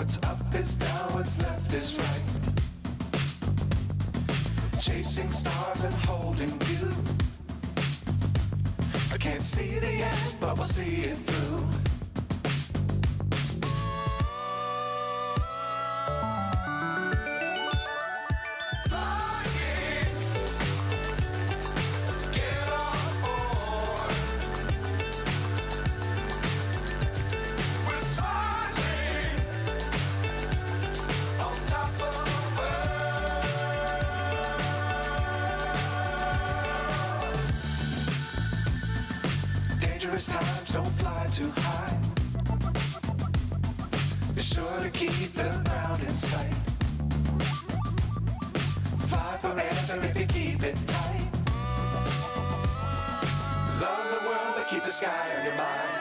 What's up is down, what's left is right. Chasing stars and holding you. I can't see the end, but we'll see it through. Times don't fly too high. Be sure to keep the ground in sight. Fly forever if you keep it tight. Love the world, but keep the sky on your mind.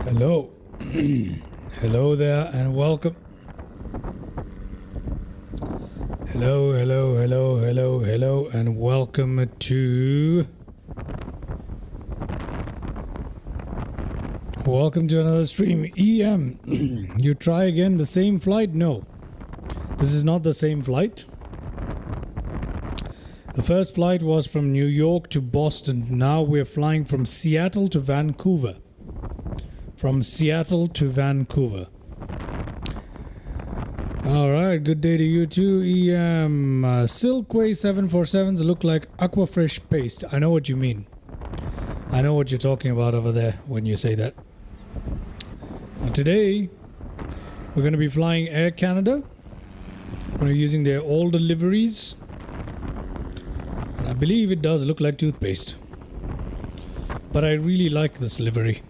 Hello. Hello there and welcome. Hello and welcome to another stream. EM. You try again the same flight? No. This is not the same flight. The first flight was from New York to Boston. Now we're flying from Seattle to Vancouver. From Seattle to Vancouver. Alright, good day to you too, EM. Silkway 747s look like Aquafresh paste. I know what you mean. I know what you're talking about over there when you say that. Today, we're going to be flying Air Canada. We're using their older liveries. And I believe it does look like toothpaste. But I really like this livery.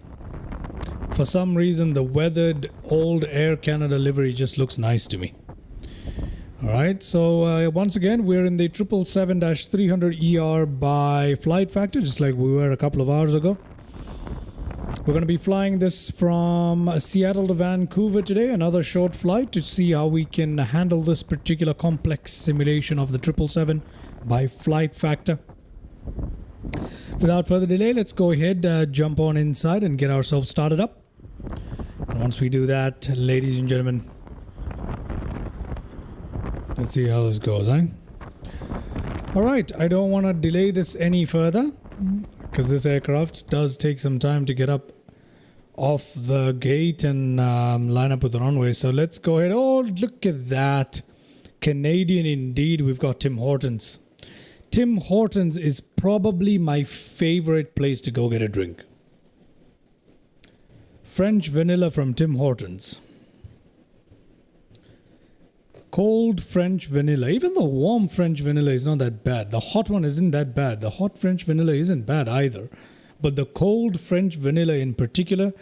For some reason, the weathered old Air Canada livery just looks nice to me. Alright, so once again, we're in the 777-300ER by FlightFactor, just like we were a couple of hours ago. We're going to be flying this from Seattle to Vancouver today, another short flight to see how we can handle this particular complex simulation of the 777 by FlightFactor. Without further delay, let's go ahead, jump on inside and get ourselves started up. And once we do that, ladies and gentlemen, let's see how this goes, eh? Alright, I don't want to delay this any further because this aircraft does take some time to get up off the gate and line up with the runway. So let's go ahead. Oh, look at that. Canadian indeed. We've got Tim Hortons. Tim Hortons is probably my favorite place to go get a drink. French vanilla from Tim Hortons. Cold French vanilla. Even the warm French vanilla is not that bad. The hot one isn't that bad. The hot French vanilla isn't bad either. But the cold French vanilla in particular,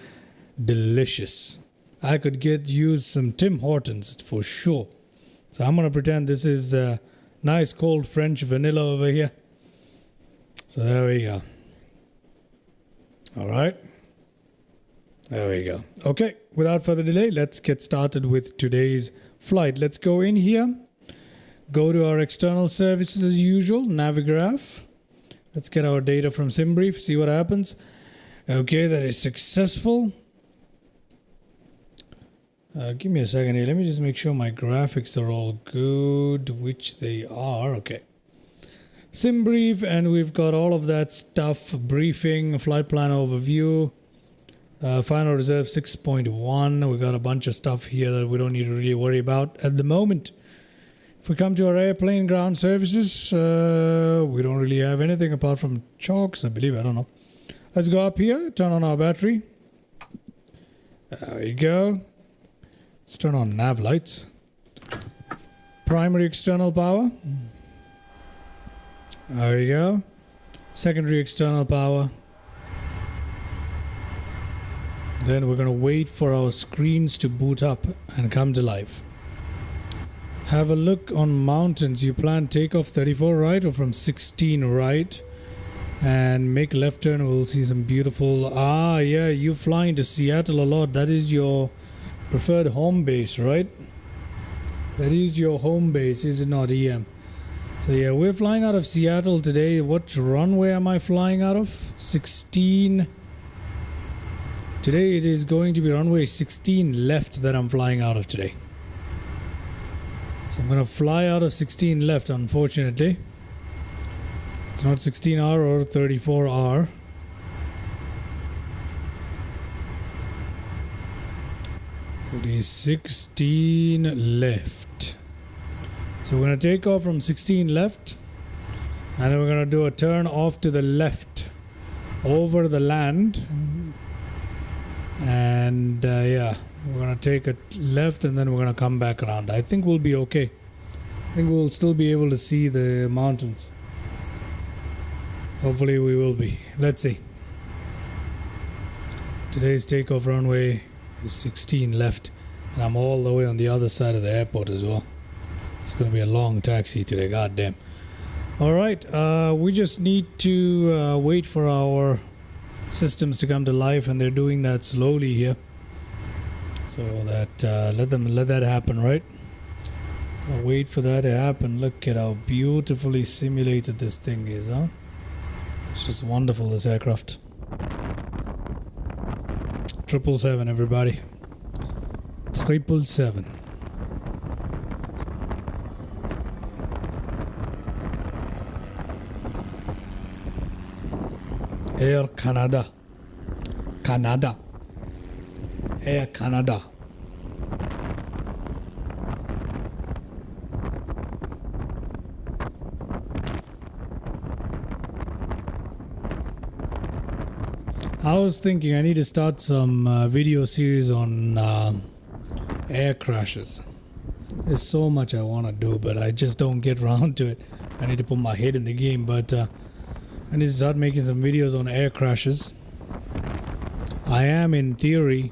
delicious. I could use some Tim Hortons for sure. So I'm going to pretend this is nice cold French vanilla over here. So there we go. All right. There we go. Okay, without further delay, let's get started with today's flight. Let's go in here. Go to our external services as usual, Navigraph. Let's get our data from SimBrief, see what happens. Okay, that is successful. Give me a second here. Let me just make sure my graphics are all good, which they are. Okay. sim brief, and we've got all of that stuff: briefing, flight plan overview, final reserve 6.1. We got a bunch of stuff here that we don't need to really worry about at the moment. If we come to our airplane ground services, we don't really have anything apart from chocks, I believe. I don't know. Let's go up here, turn on our battery. There we go. Let's turn on nav lights. Primary external power. There we go. Secondary external power. Then we're going to wait for our screens to boot up and come to life. Have a look on mountains. You plan takeoff 34 right or from 16 right? And make left turn. We'll see some beautiful... Ah, yeah, you flying to Seattle a lot. That is your preferred home base, right? That is your home base, is it not, EM? So yeah, we're flying out of Seattle today. What runway am I flying out of? 16. Today it is going to be runway 16 left that I'm flying out of today. So I'm going to fly out of 16 left, unfortunately. It's not 16R or 34R. It is 16 left. So we're going to take off from 16 left, and then we're going to do a turn off to the left over the land, and yeah, we're going to take a left and then we're going to come back around. I think we'll be okay. I think we'll still be able to see the mountains. Hopefully we will be. Let's see. Today's takeoff runway is 16 left, and I'm all the way on the other side of the airport as well. It's going to be a long taxi today, goddamn. Alright, we just need to wait for our systems to come to life, and they're doing that slowly here. So that let that happen, right? I'll wait for that to happen. Look at how beautifully simulated this thing is, huh? It's just wonderful, this aircraft. 777, everybody. 777. Air Canada. Canada. Air Canada. I was thinking I need to start some video series on air crashes. There's so much I want to do, but I just don't get around to it. I need to put my head in the game, but I need to start making some videos on air crashes. I am, in theory,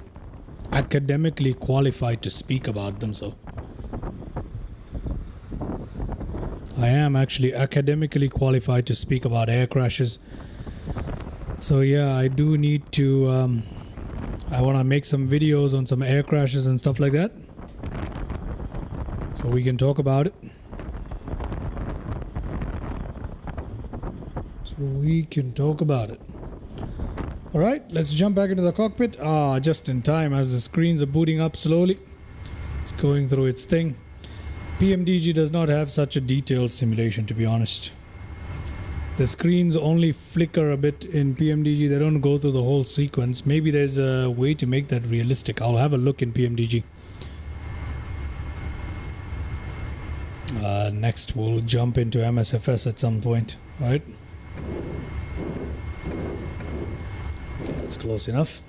academically qualified to speak about them, so I am actually academically qualified to speak about air crashes. So yeah, I do need to I want to make some videos on some air crashes and stuff like that, so we can talk about it. Alright, let's jump back into the cockpit. Just in time as the screens are booting up slowly. It's going through its thing. PMDG does not have such a detailed simulation, to be honest. The screens only flicker a bit in PMDG. They don't go through the whole sequence. Maybe there's a way to make that realistic. I'll have a look in PMDG. Next we'll jump into MSFS at some point, right? Okay, that's close enough.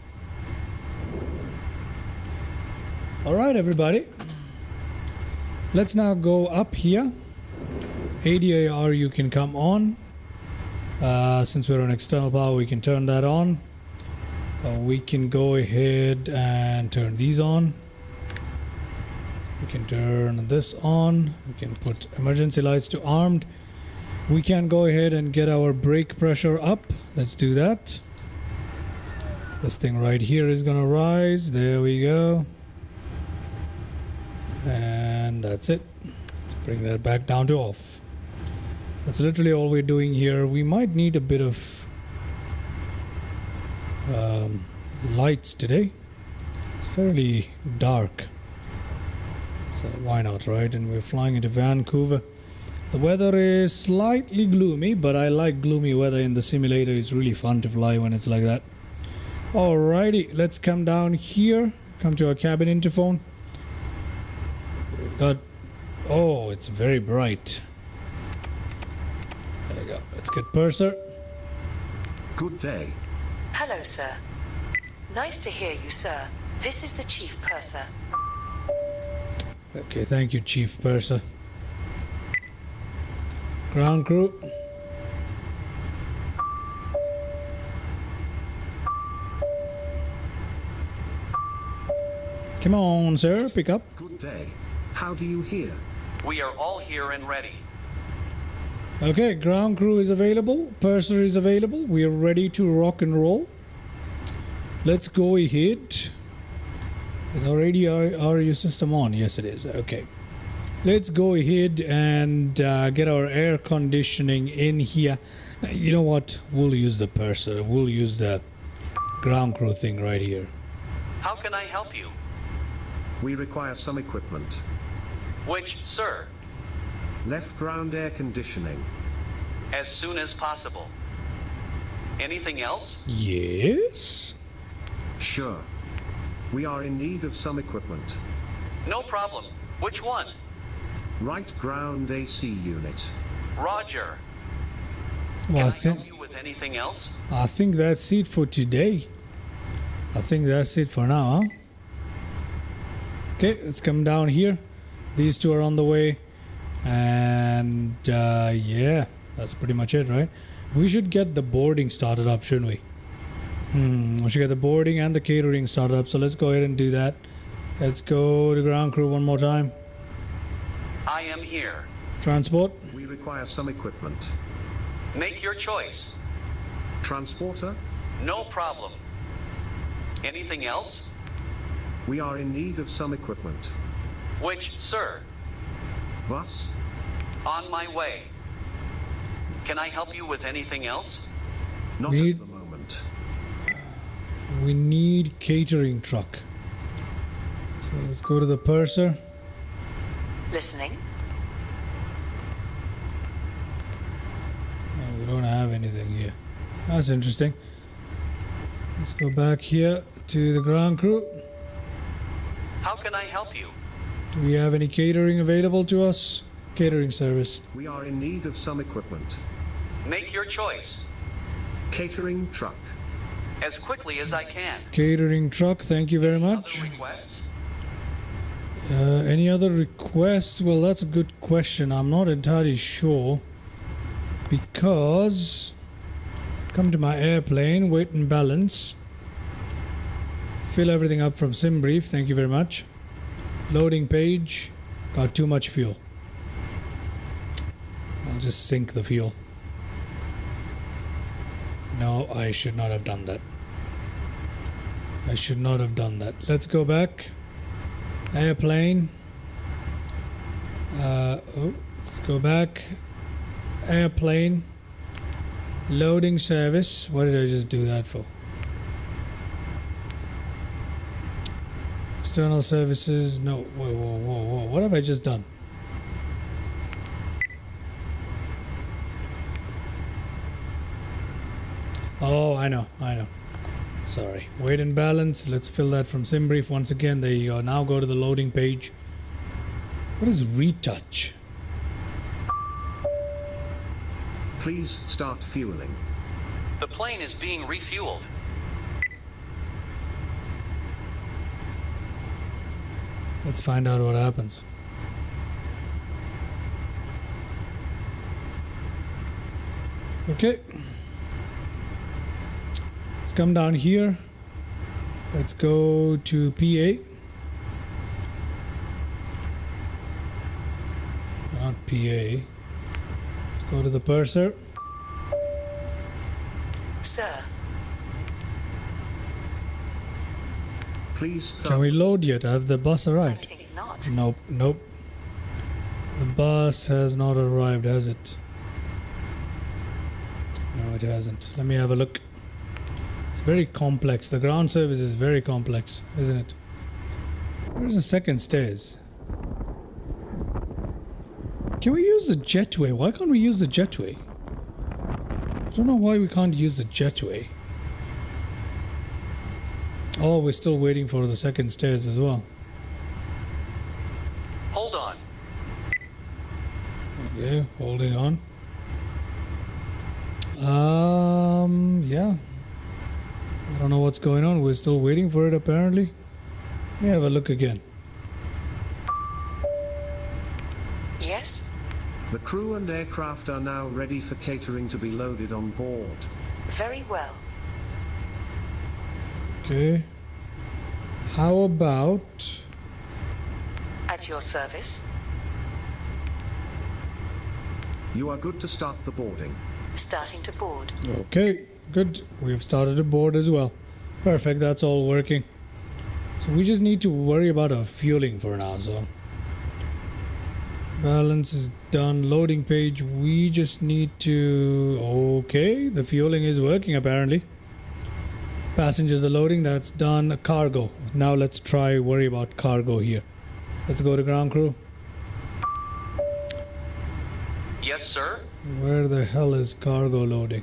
Alright, everybody. Let's now go up here. ADAR, you can come on. Since we're on external power, we can turn that on. We can go ahead and turn these on. We can turn this on. We can put emergency lights to armed. We can go ahead and get our brake pressure up. Let's do that. This thing right here is gonna rise. There we go. And that's it. Let's bring that back down to off. That's literally all we're doing here. We might need a bit of lights today. It's fairly dark, so why not, right? And we're flying into Vancouver. The weather is slightly gloomy, but I like gloomy weather in the simulator. It's really fun to fly when it's like that. Alrighty, let's come down here. Come to our cabin interphone. Got... Oh, it's very bright. There you go. Let's get Purser. Good day. Hello, sir. Nice to hear you, sir. This is the Chief Purser. Okay, thank you, Chief Purser. Ground crew. Come on, sir, pick up. Good day. How do you hear? We are all here and ready. Okay, ground crew is available. Purser is available. We are ready to rock and roll. Let's go ahead. Is already our system on? Yes, it is. Okay. Let's go ahead and get our air conditioning in here. You know what? We'll use the Purser. We'll use the ground crew thing right here. How can I help you? We require some equipment. Which, sir? Left ground air conditioning. As soon as possible. Anything else? Yes. Sure. We are in need of some equipment. No problem. Which one? Right ground AC unit. Roger. Well, Can I help you with anything else? I think that's it for today. I think that's it for now, huh? Okay, let's come down here. These two are on the way. And yeah, that's pretty much it, right? We should get the boarding started up, shouldn't we? We should get the boarding and the catering started up. So let's go ahead and do that. Let's go to ground crew one more time. I am here. Transport. We require some equipment. Make your choice. Transporter. No problem. Anything else? We are in need of some equipment. Which, sir? Bus. On my way. Can I help you with anything else? Not We- at the moment. We need catering truck. So let's go to the Purser. Listening. No, we don't have anything here. That's interesting. Let's go back here to the ground crew. How can I help you? Do we have any catering available to us? Catering service. We are in need of some equipment. Make your choice. Catering truck. As quickly as I can. Catering truck, thank you very much. Other requests? Any other requests? Well, that's a good question. I'm not entirely sure. Because... Come to my airplane, weight and balance. Fill everything up from SimBrief, thank you very much. Loading page. Got too much fuel. I'll just sink the fuel. No, I should not have done that. I should not have done that. Let's go back. Airplane. Let's go back. Airplane. Loading service. What did I just do that for? External services. No. Whoa. What have I just done? Oh, I know. Sorry. Weight and balance. Let's fill that from SimBrief once again. There you go. Now go to the loading page. What is retouch? Please start fueling. The plane is being refueled. Let's find out what happens. Okay. Let's come down here. Let's go to PA. Not PA. Let's go to the Purser. Sir. Please start. Can we load yet? Have the bus I arrived? think not. Nope. The bus has not arrived, has it? No, it hasn't. Let me have a look. It's very complex. The ground service is very complex, isn't it? Where's the second stairs? Can we use the jetway? Why can't we use the jetway? I don't know why we can't use the jetway. Oh, we're still waiting for the second stairs as well. Hold on. Okay, holding on. Yeah. I don't know what's going on. We're still waiting for it apparently. Let me have a look again. Yes? The crew and aircraft are now ready for catering to be loaded on board. Very well. Okay. How about... At your service. You are good to start the boarding. Starting to board. Okay, good. We've started a board as well. Perfect, that's all working. So we just need to worry about our fueling for now, so... Balance is done. Loading page, we just need to... Okay, the fueling is working apparently. Passengers are loading, that's done. Cargo. Now let's try worry about cargo here. Let's go to ground crew. Yes, sir. Where the hell is cargo loading?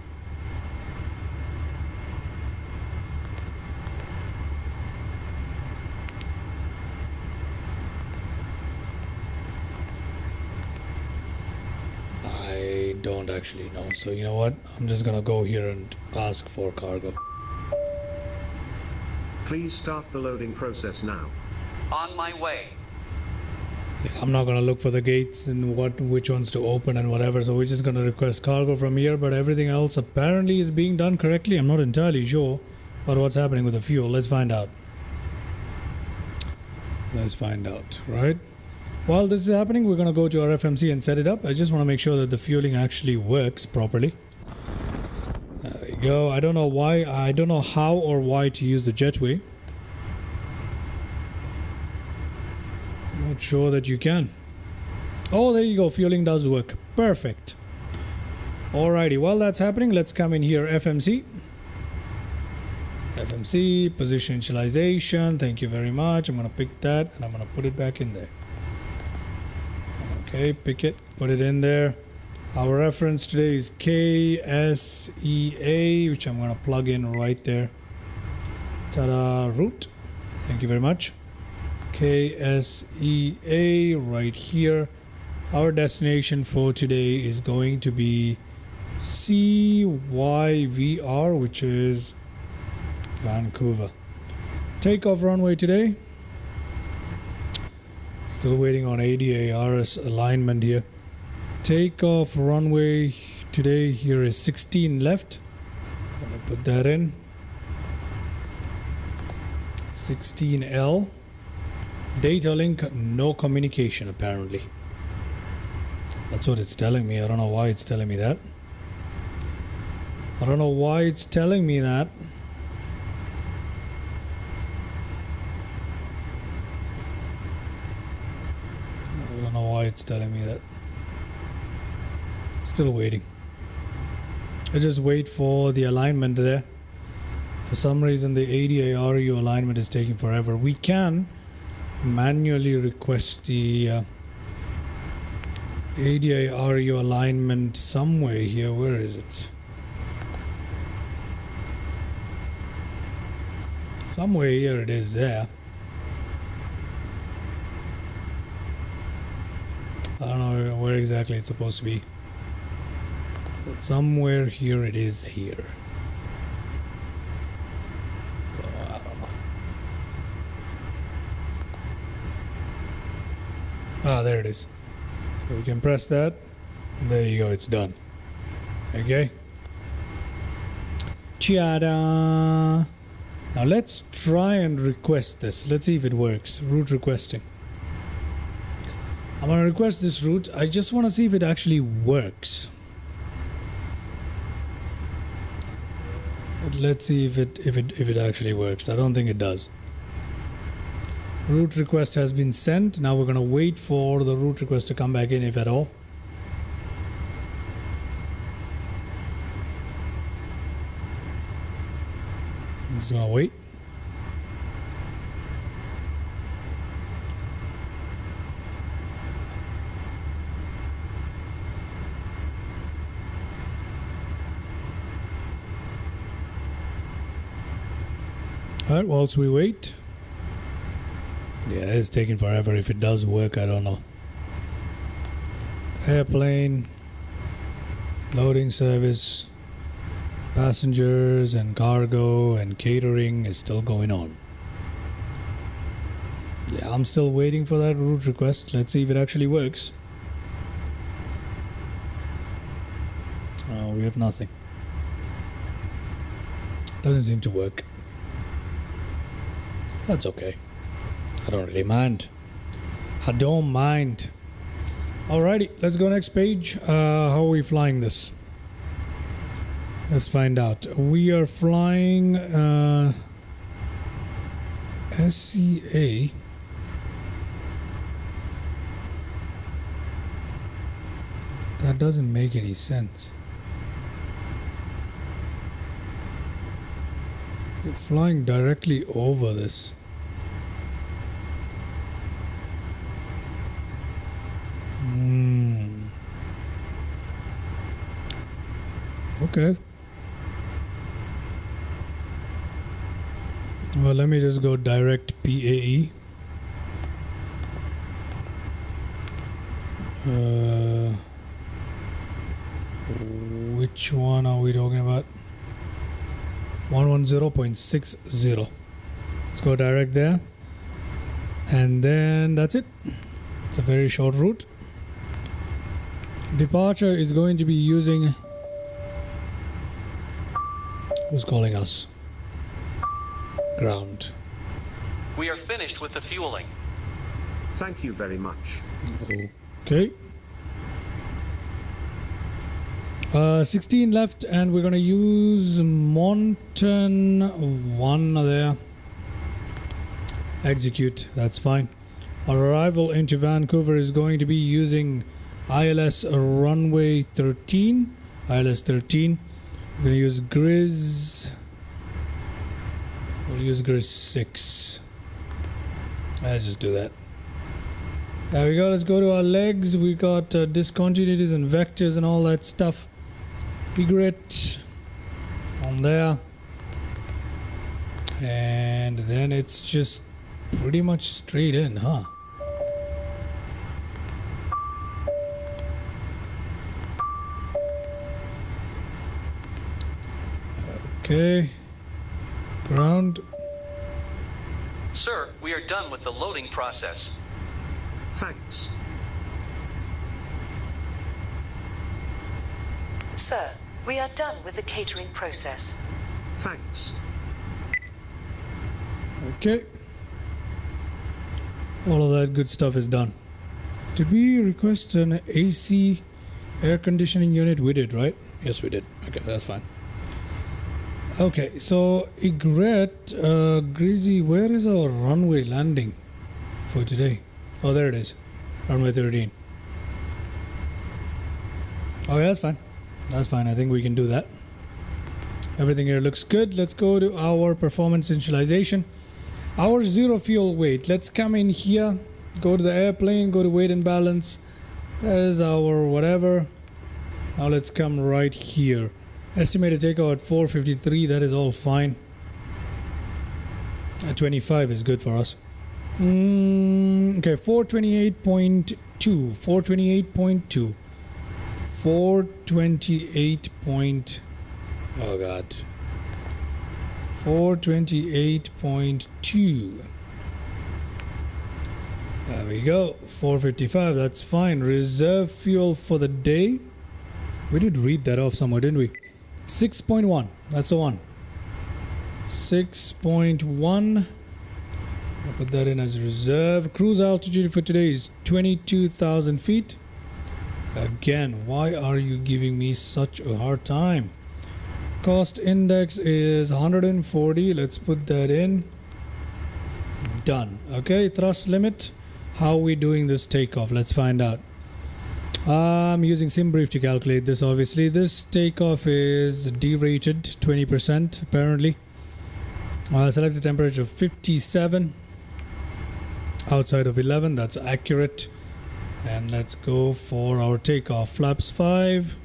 I don't actually know. So you know what? I'm just gonna go here and ask for cargo. Please start the loading process now. On my way. I'm not gonna look for the gates and which ones to open and whatever, so we're just gonna request cargo from here, but everything else apparently is being done correctly. I'm not entirely sure about what's happening with the fuel. Let's find out. Let's find out, right? While this is happening, we're gonna go to our FMC and set it up. I just want to make sure that the fueling actually works properly. There we go. I don't know why, I don't know how or why to use the jetway. Not sure that you can. Oh, there you go. Fueling does work. Perfect. Alrighty. While that's happening, let's come in here. FMC. FMC. Position initialization. Thank you very much. I'm going to pick that and I'm going to put it back in there. Okay. Pick it. Put it in there. Our reference today is KSEA, which I'm going to plug in right there. Ta-da. Route. Thank you very much. KSEA right here. Our destination for today is going to be CYVR, which is Vancouver. Takeoff runway today. Still waiting on ADDONS alignment here. Takeoff runway today here is 16 left. I'm gonna put that in. 16L. Data link, no communication apparently. That's what it's telling me. I don't know why it's telling me that. I don't know why it's telling me that. I don't know why it's telling me that. Still waiting. I just wait for the alignment there. For some reason the ADDONS alignment is taking forever. We can manually request the ADDONS alignment somewhere here. Where is it? Somewhere here it is there. I don't know where exactly it's supposed to be, but somewhere here it is here. So I don't know. Ah, there it is. So we can press that. There you go, it's done. Okay. Chia-da! Now let's try and request this. Let's see if it works. Route requesting. I'm gonna request this route. I just want to see if it actually works. But let's see if it actually works. I don't think it does. Route request has been sent. Now we're gonna wait for the route request to come back in, if at all. Just gonna wait. Alright, whilst we wait. Yeah, it's taking forever. If it does work, I don't know. Airplane, loading service, passengers and cargo and catering is still going on. Yeah, I'm still waiting for that route request. Let's see if it actually works. Oh, we have nothing. Doesn't seem to work. That's okay. I don't really mind. I don't mind. Alrighty, let's go next page. How are we flying this? Let's find out. We are flying SCA. That doesn't make any sense. We're flying directly over this. Okay. Well, let me just go direct PAE. Which one are we talking about? 110.60. Let's go direct there. And then that's it. It's a very short route. Departure is going to be using... Who's calling us? Ground. We are finished with the fueling. Thank you very much. Okay. 16 left, and we're gonna use Mountain 1 there. Execute. That's fine. Our arrival into Vancouver is going to be using ILS runway 13. ILS 13. We're gonna use Grizz. We'll use Grizz 6. Let's just do that. There we go. Let's go to our legs. We got discontinuities and vectors and all that stuff. Egret on there. And then it's just pretty much straight in, huh? Okay. Ground. Sir, we are done with the loading process. Thanks. Sir, we are done with the catering process. Thanks. Okay. All of that good stuff is done. Did we request an AC air conditioning unit? We did, right? Yes, we did. Okay, that's fine. Okay, so Egret, Greasy, where is our runway landing for today? Oh, there it is. Runway 13. Okay, that's fine. That's fine. I think we can do that. Everything here looks good. Let's go to our performance initialization. Our zero fuel weight. Let's come in here. Go to the airplane. Go to weight and balance. There's our whatever. Now let's come right here. Estimated takeoff at 453. That is all fine. At 25 is good for us. Okay, 428.2. 428.2. 428. Oh god. 428.2. There we go. 455. That's fine. Reserve fuel for the day. We did read that off somewhere, didn't we? 6.1. That's the one. 6.1. I'll put that in as reserve. Cruise altitude for today is 22,000 feet. Again, why are you giving me such a hard time? Cost index is 140. Let's put that in. Done. Okay, thrust limit. How are we doing this takeoff? Let's find out. I'm using SimBrief to calculate this. Obviously, this takeoff is derated 20% apparently. Select a temperature of 57 outside of 11. That's accurate. And let's go for our takeoff. Flaps 5.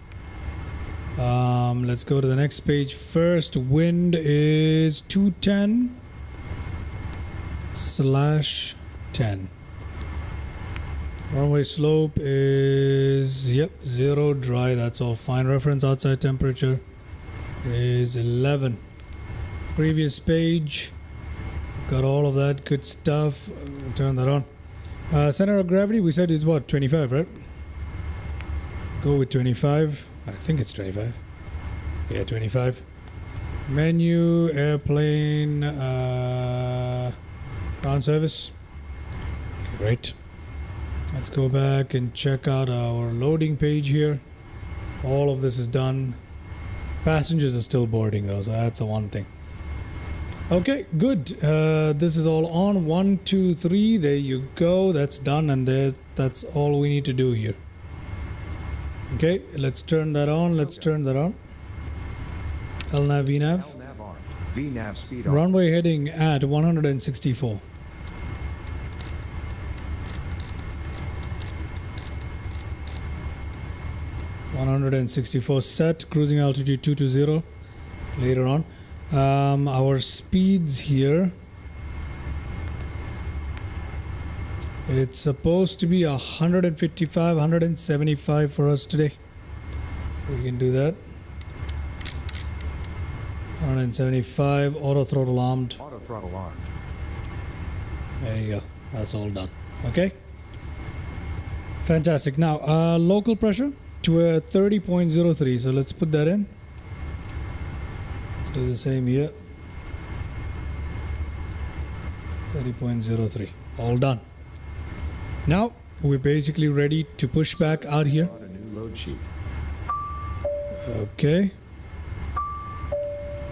Let's go to the next page first. Wind is 210. /10. Runway slope is, yep, 0, dry, that's all fine. Reference outside temperature is 11. Previous page, got all of that good stuff. Turn that on. Center of gravity, we said is what, 25, right? Go with 25. I think it's 25. Yeah, 25. Menu, airplane, ground service. Great. Let's go back and check out our loading page here. All of this is done. Passengers are still boarding though, so that's the one thing. Okay, good. This is all on. 1, 2, 3. There you go. That's done, and that's all we need to do here. Okay, let's turn that on. Let's turn that on. LNAV, VNAV. LNAV armed. VNAV speed on. Runway heading at 164. Set. Cruising altitude 220. Later on. Our speeds here. It's supposed to be 155, 175 for us today. So we can do that. 175, auto throttle armed. Auto throttle armed. There you go. That's all done. Okay. Fantastic. Now, local pressure to 30.03. So let's put that in. Let's do the same here. 30.03. All done. Now we're basically ready to push back out here. A new load sheet. Okay.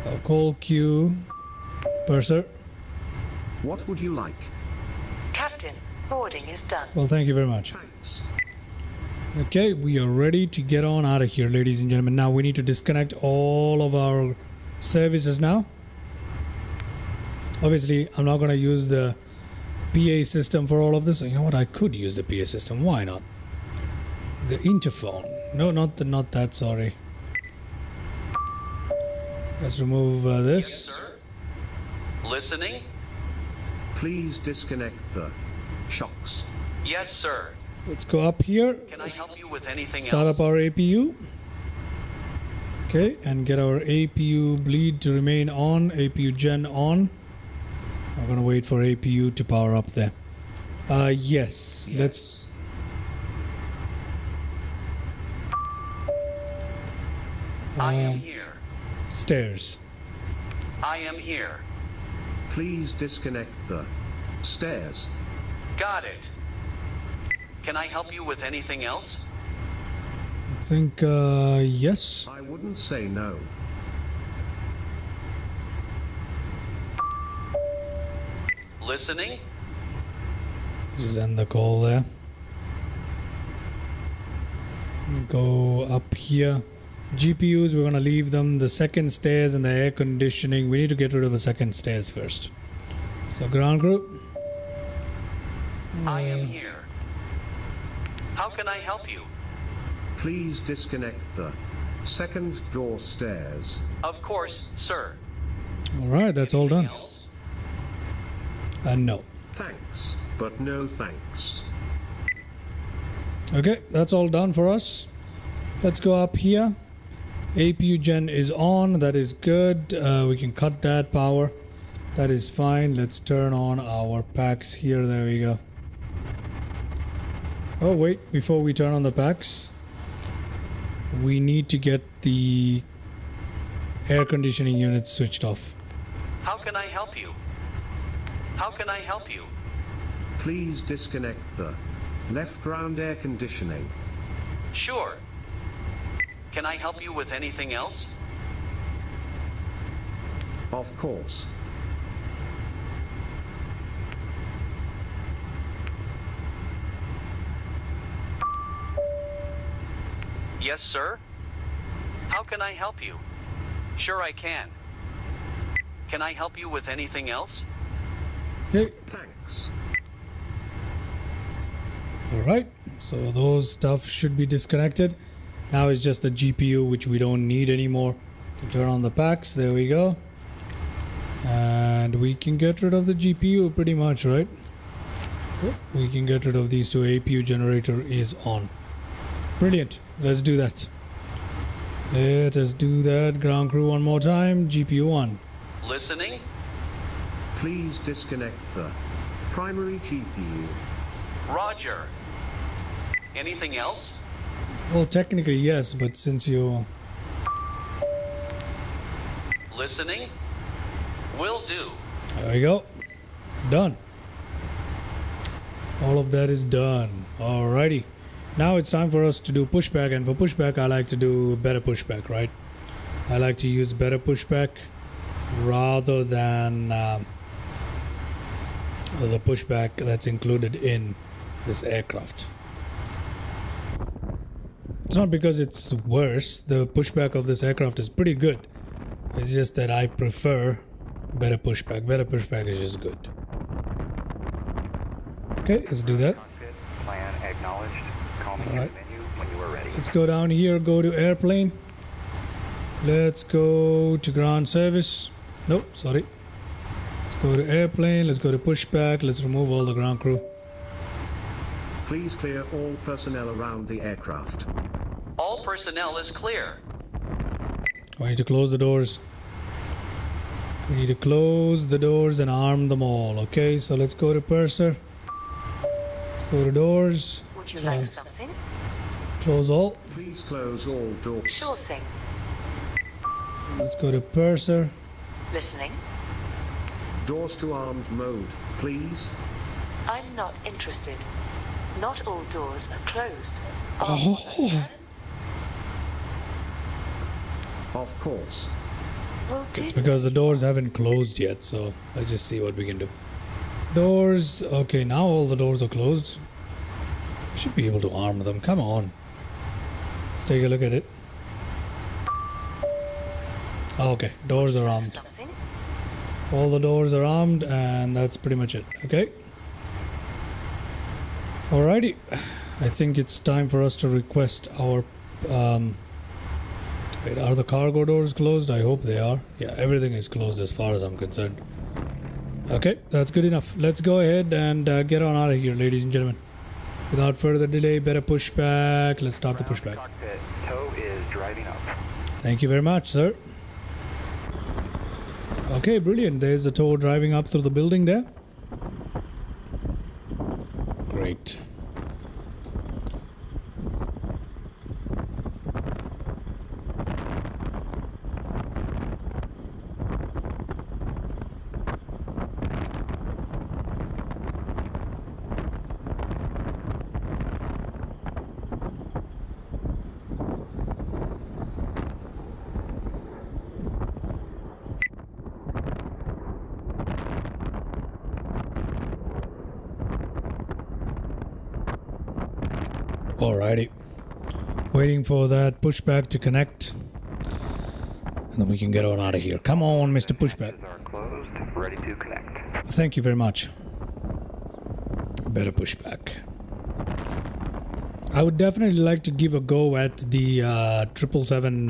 I'll call Q. Purser. What would you like? Captain, boarding is done. Well, thank you very much. Thanks. Okay, we are ready to get on out of here, ladies and gentlemen. Now we need to disconnect all of our services now. Obviously, I'm not going to use the PA system for all of this. You know what? I could use the PA system. Why not? The interphone. No, not that. Sorry. Let's remove this. Yes, sir. Listening? Please disconnect the shocks. Yes, sir. Let's go up here. Can I help you with anything Start else? up our APU. Okay, and get our APU bleed to remain on. APU gen on. I'm gonna wait for APU to power up there. Yes. Let's. I am here. Stairs. I am here. Please disconnect the stairs. Got it. Can I help you with anything else? I think yes. I wouldn't say no. Listening? Just end the call there. Go up here. GPUs, we're gonna leave them. The second stairs and the air conditioning. We need to get rid of the second stairs first. So ground group. I am here. How can I help you? Please disconnect the second door stairs. Of course, sir. All right, that's all done. Anything else? No. Thanks, but no thanks. Okay, that's all done for us. Let's go up here. APU gen is on. That is good. We can cut that power. That is fine. Let's turn on our packs here. There we go. Oh, wait. Before we turn on the packs, we need to get the air conditioning unit switched off. How can I help you? How can I help you? Please disconnect the left round air conditioning. Sure. Can I help you with anything else? Of course. Yes, sir. How can I help you? Sure, I can. Can I help you with anything else? Okay. Thanks. All right. So those stuff should be disconnected. Now it's just the GPU, which we don't need anymore. Turn on the packs. There we go. And we can get rid of the GPU pretty much, right? Yep, we can get rid of these two. APU generator is on. Brilliant. Let's do that. Let us do that. Ground crew one more time. GPU on. Listening? Please disconnect the primary GPU. Roger. Anything else? Well, technically yes, but since you... Listening? Will do. There we go. Done. All of that is done. Alrighty. Now it's time for us to do pushback, and for pushback I like to do better pushback, right? I like to use better pushback rather than the pushback that's included in this aircraft. It's not because it's worse. The pushback of this aircraft is pretty good. It's just that I prefer better pushback. Better pushback is just good. Okay, let's do that. Cockpit, plan acknowledged. Call me in Alright. the menu when you are ready. Let's go down here, go to airplane. Let's go to ground service. Nope, sorry. Let's go to airplane, let's go to pushback, let's remove all the ground crew. Please clear all personnel around the aircraft. All personnel is clear. We need to close the doors. We need to close the doors and arm them all. Okay, so let's go to purser. Let's go to doors. Would you like something? Close all. Please close all doors. Sure thing. Let's go to purser. Listening? Doors to armed mode, please. I'm not interested. Not all doors are closed. Oh, Of course. Will do. it's because the doors haven't closed yet, so let's just see what we can do. Doors. Okay, now all the doors are closed. Should be able to arm them. Come on. Let's take a look at it. Okay, doors are armed. Something? All the doors are armed, and that's pretty much it. Okay. Alrighty. I think it's time for us to request our... Wait, are the cargo doors closed? I hope they are. Yeah, everything is closed as far as I'm concerned. Okay, that's good enough. Let's go ahead and get on out of here, ladies and gentlemen. Without further delay, better pushback. Let's start the pushback. Cockpit, tow is driving up. Thank you very much, sir. Okay, brilliant. There's the tow driving up through the building there. Great. Alrighty. Waiting for that pushback to connect. And then we can get on out of here. Come on, Mr. Pushback. Are closed, ready to connect. Thank you very much. Better pushback. I would definitely like to give a go at the 777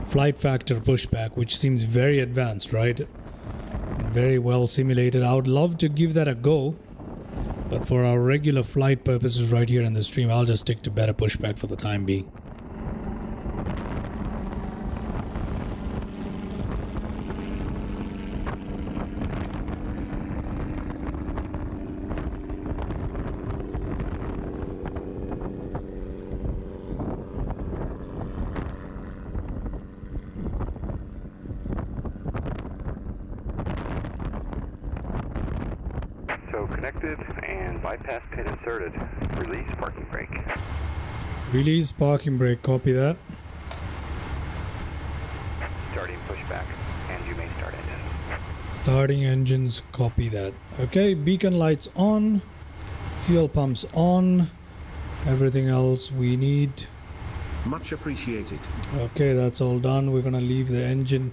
FlightFactor pushback, which seems very advanced, right? Very well simulated. I would love to give that a go. But for our regular flight purposes right here in the stream, I'll just stick to better pushback for the time being. So connected and bypass pin inserted. Release parking brake. Release parking brake, copy that. Starting pushback, and you may start engine. Starting engines, copy that. Okay, beacon lights on. Fuel pumps on. Everything else we need. Much appreciated. Okay, that's all done. We're gonna leave the engine.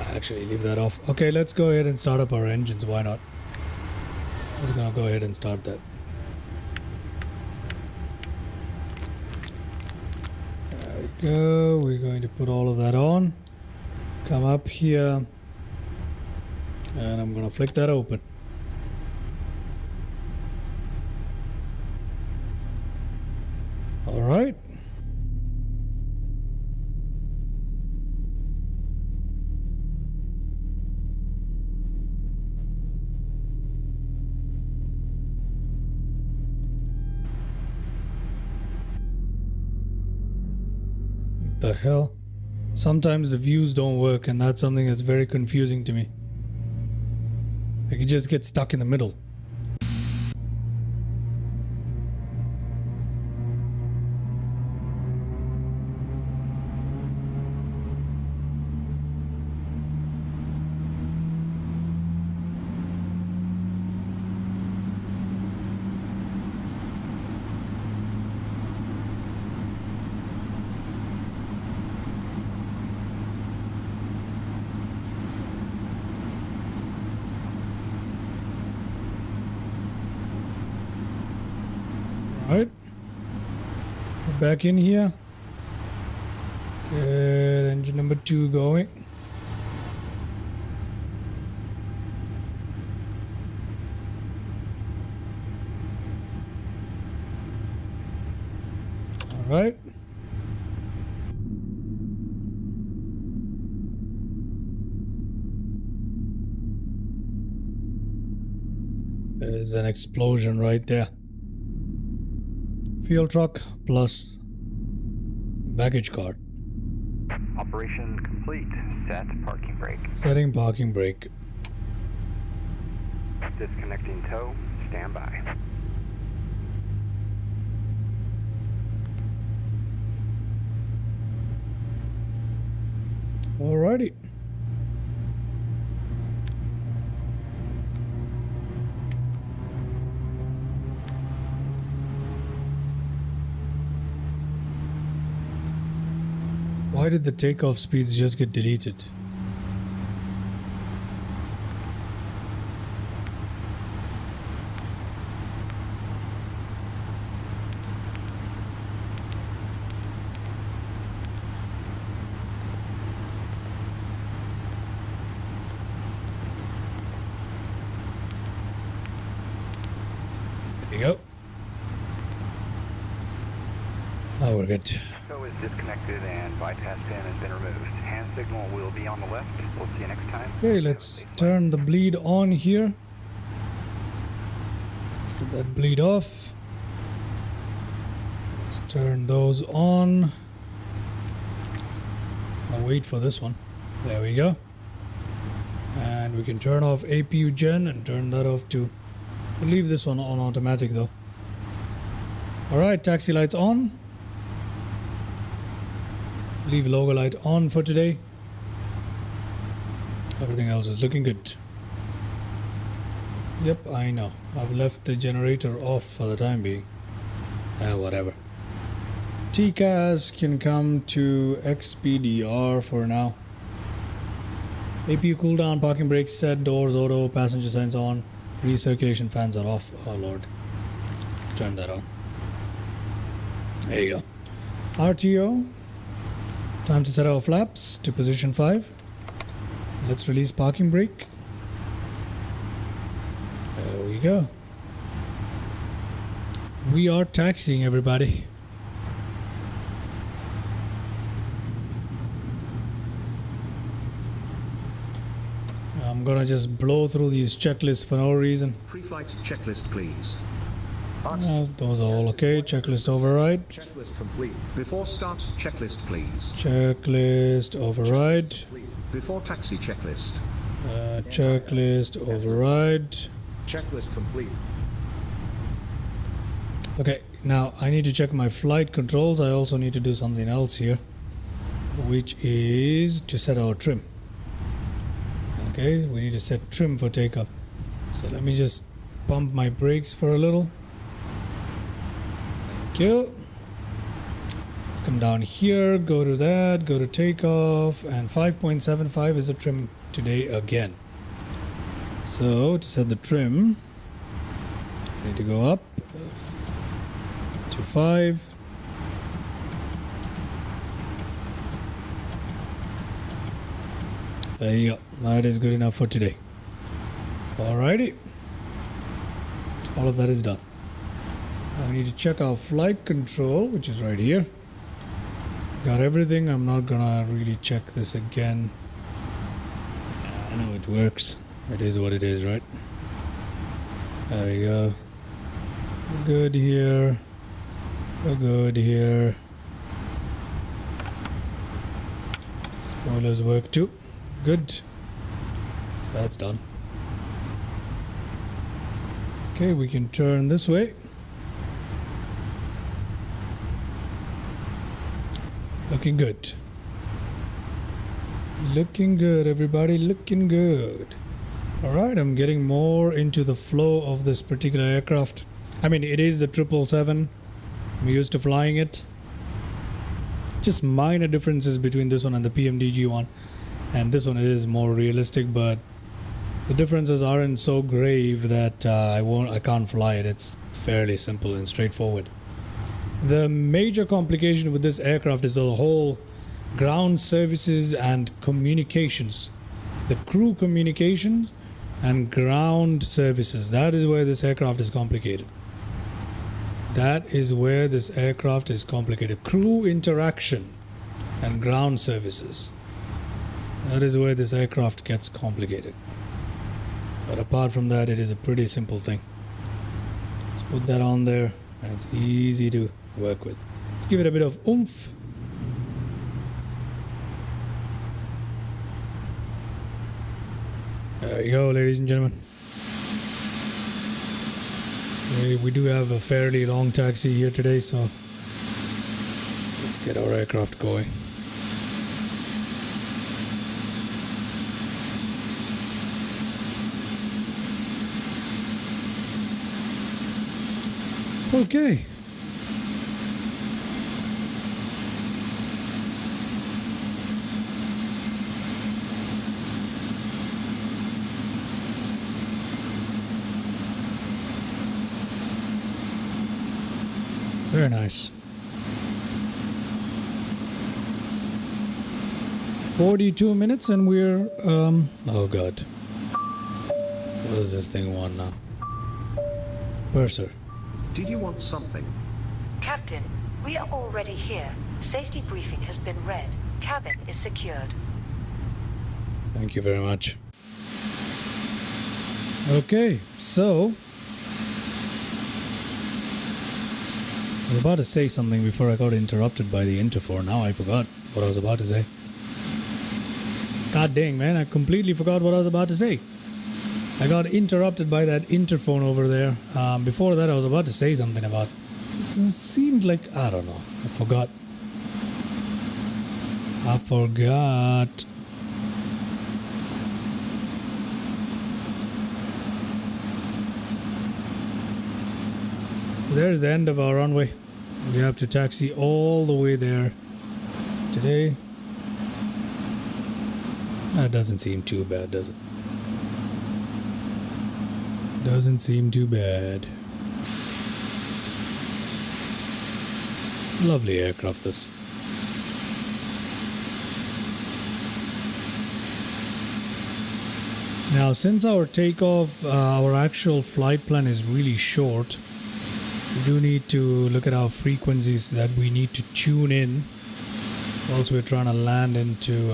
Actually, leave that off. Okay, let's go ahead and start up our engines. Why not? Just gonna go ahead and start that. There we go. We're going to put all of that on. Come up here. And I'm gonna flick that open. All right. What the hell? Sometimes the views don't work, and that's something that's very confusing to me. I can just get stuck in the middle. Alright, we're back in here. Get engine number 2 going. Alright. There's an explosion right there. Fuel truck plus baggage cart. Operation complete. Set parking brake. Setting parking brake. Disconnecting tow. Stand by. Alrighty. Why did the takeoff speeds just get deleted? There you go. Now we're good. Tow is disconnected and bypass pin has been removed. Hand signal will be on the left. We'll see you next time. Okay, let's turn the bleed on here. Let's put that bleed off. Let's turn those on. I'll wait for this one. There we go. And we can turn off APU gen and turn that off too. We'll leave this one on automatic though. Alright, taxi lights on. Leave logo light on for today. Everything else is looking good. Yep, I know. I've left the generator off for the time being. Whatever. TCAS can come to XPDR for now. APU cooldown, parking brakes set, doors auto, passenger signs on, recirculation fans are off. Oh lord. Let's turn that on. There you go. RTO. Time to set our flaps to position 5. Let's release parking brake. There we go. We are taxiing, everybody. I'm gonna just blow through these checklists for no reason. Pre-flight checklist, please. Those are all okay. Checklist override. Checklist complete. Before start, checklist, please. Checklist override. Before taxi, checklist. Checklist override. Checklist complete. Okay, now I need to check my flight controls. I also need to do something else here, which is to set our trim. Okay, we need to set trim for takeoff. So let me just pump my brakes for a little. Thank you. Let's come down here, go to that, go to takeoff, and 5.75 is the trim today again. So to set the trim, I need to go up to 5. There you go. That is good enough for today. Alrighty. All of that is done. Now we need to check our flight control, which is right here. Got everything. I'm not gonna really check this again. I know it works. It is what it is, right? There we go. We're good here. We're good here. Spoilers work too. Good. So that's done. Okay, we can turn this way. Looking good. Looking good, everybody. Looking good. Alright, I'm getting more into the flow of this particular aircraft. I mean, it is the 777. I'm used to flying it. Just minor differences between this one and the PMDG one. And this one is more realistic, but the differences aren't so grave that I can't fly it. It's fairly simple and straightforward. The major complication with this aircraft is the whole ground services and communications. The crew communication and ground services. That is where this aircraft is complicated. That is where this aircraft is complicated. Crew interaction and ground services. That is where this aircraft gets complicated. But apart from that, it is a pretty simple thing. Let's put that on there, and it's easy to work with. Let's give it a bit of oomph. There you go, ladies and gentlemen. We do have a fairly long taxi here today, so let's get our aircraft going. Okay. Very nice. 42 minutes and we're oh god. What does this thing want now? Purser. Did you want something? Captain, we are already here. Safety briefing has been read. Cabin is secured. Thank you very much. Okay, so I was about to say something before I got interrupted by the interphone. Now I forgot what I was about to say. God dang, man, I completely forgot what I was about to say. I got interrupted by that interphone over there. Before that, I was about to say something about... It seemed like... I don't know. I forgot. There's the end of our runway. We have to taxi all the way there today. That doesn't seem too bad, does it? Doesn't seem too bad. It's a lovely aircraft, this. Now, since our takeoff, our actual flight plan is really short, we do need to look at our frequencies that we need to tune in. Also, we're trying to land into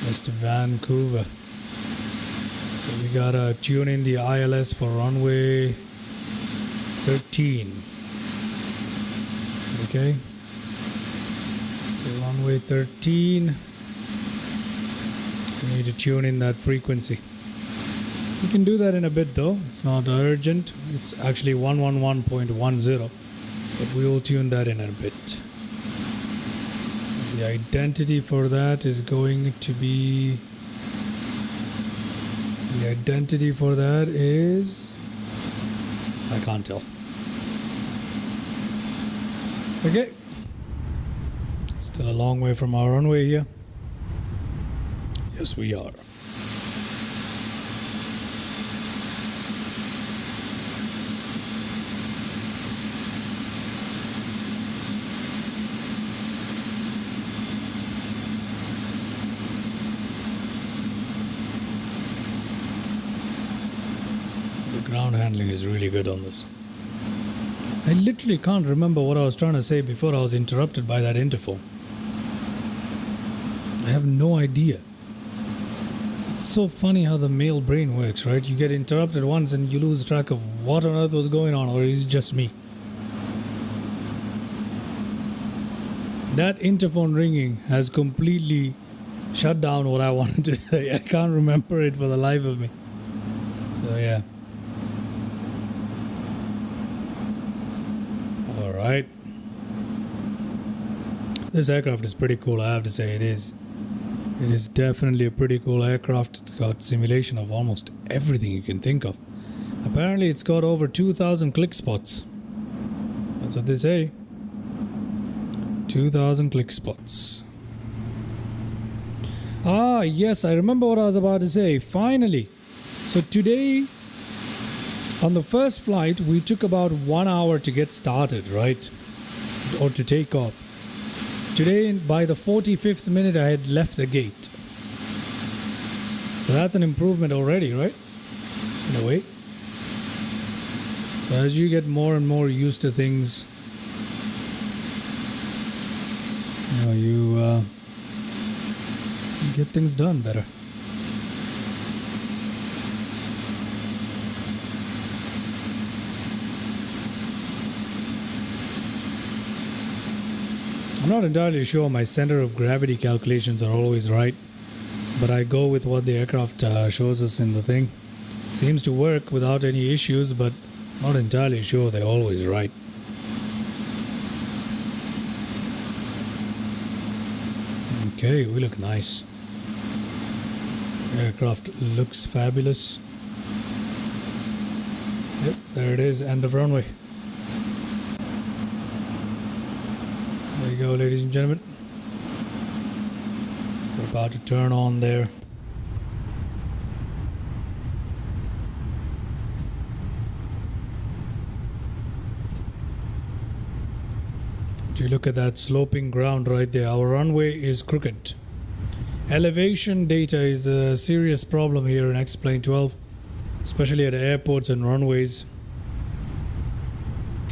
Mr. Vancouver. So we gotta tune in the ILS for runway 13. Okay. So runway 13. We need to tune in that frequency. We can do that in a bit though. It's not urgent. It's actually 111.10. But we will tune that in a bit. The identity for that is going to be... The identity for that is... I can't tell. Okay. Still a long way from our runway here. Yes, we are. ground handling is really good on this. I literally can't remember what I was trying to say before I was interrupted by that interphone. I have no idea. It's so funny how the male brain works, right? You get interrupted once and you lose track of what on earth was going on, or is it just me? That interphone ringing has completely shut down what I wanted to say. I can't remember it for the life of me. So yeah. Alright. This aircraft is pretty cool, I have to say. It is. It is definitely a pretty cool aircraft. It's got simulation of almost everything you can think of. Apparently it's got over 2,000 click spots. That's what they say. 2,000 click spots. Ah, yes, I remember what I was about to say. Finally. So today, on the first flight, we took about 1 hour to get started, right? Or to take off. Today, by the 45th minute, I had left the gate. So that's an improvement already, right? In a way. So as you get more and more used to things, you get things done better. I'm not entirely sure my center of gravity calculations are always right, but I go with what the aircraft shows us in the thing. It seems to work without any issues, but not entirely sure they're always right. Okay, we look nice. Aircraft looks fabulous. Yep, there it is, end of runway. There you go, ladies and gentlemen. We're about to turn on there. You look at that sloping ground right there. Our runway is crooked. Elevation data is a serious problem here in X-Plane 12, especially at airports and runways.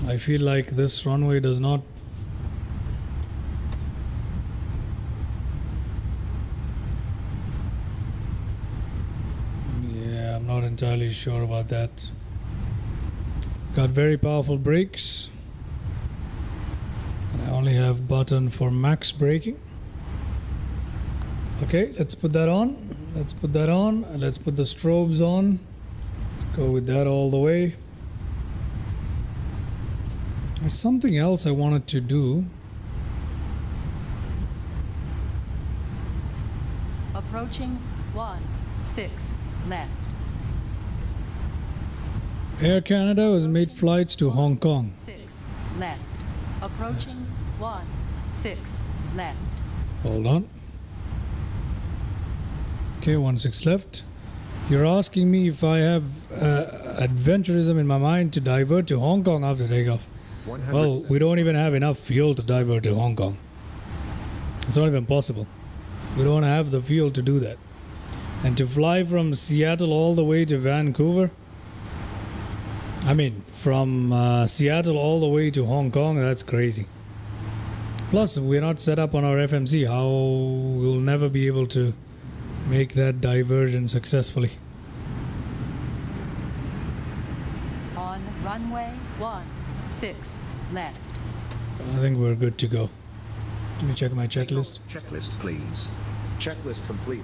I feel like this runway does not I'm not entirely sure about that. Got very powerful brakes. And I only have button for max braking. Okay, let's put that on. Let's put that on. Let's put the strobes on. Let's go with that all the way. There's something else I wanted to do. Approaching 16 left. Air Canada has made flights to Hong Kong. 6 left. Approaching 16 left. Hold on. Okay, 16 left. You're asking me if I have adventurism in my mind to divert to Hong Kong after takeoff. 100%. Well, we don't even have enough fuel to divert to Hong Kong. It's not even possible. We don't have the fuel to do that. And to fly from Seattle all the way to Vancouver, I mean, from Seattle all the way to Hong Kong, that's crazy. Plus, we're not set up on our FMC. How we'll never be able to make that diversion successfully. On runway 16 left. I think we're good to go. Let me check my checklist. Checklist, please. Checklist complete.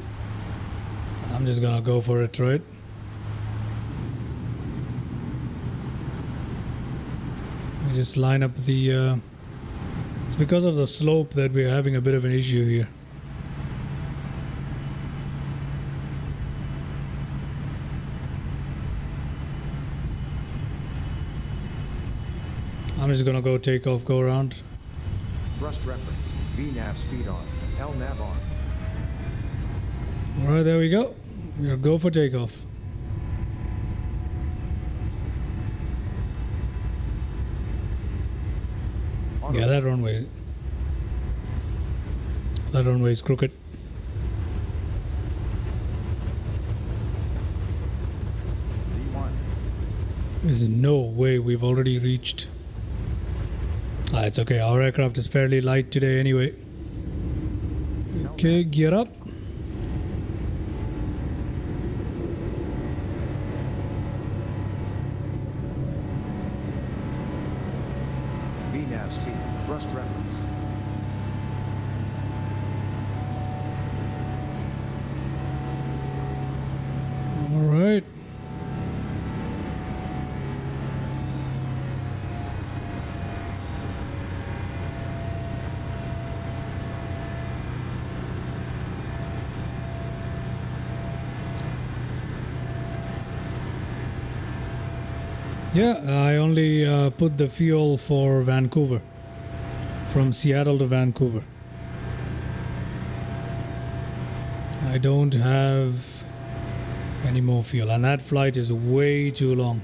I'm just gonna go for it, right? We just line up the... It's because of the slope that we're having a bit of an issue here. I'm just gonna go take off, go around. Thrust reference. VNAV speed on. LNAV on. Alright, there we go. We'll go for takeoff. Yeah, that runway is crooked. V1. There's no way we've already reached. It's okay. Our aircraft is fairly light today anyway. Okay, gear up. VNAV speed, thrust reference. All right. Yeah, I only put the fuel for Vancouver, from Seattle to Vancouver. I don't have any more fuel, and that flight is way too long.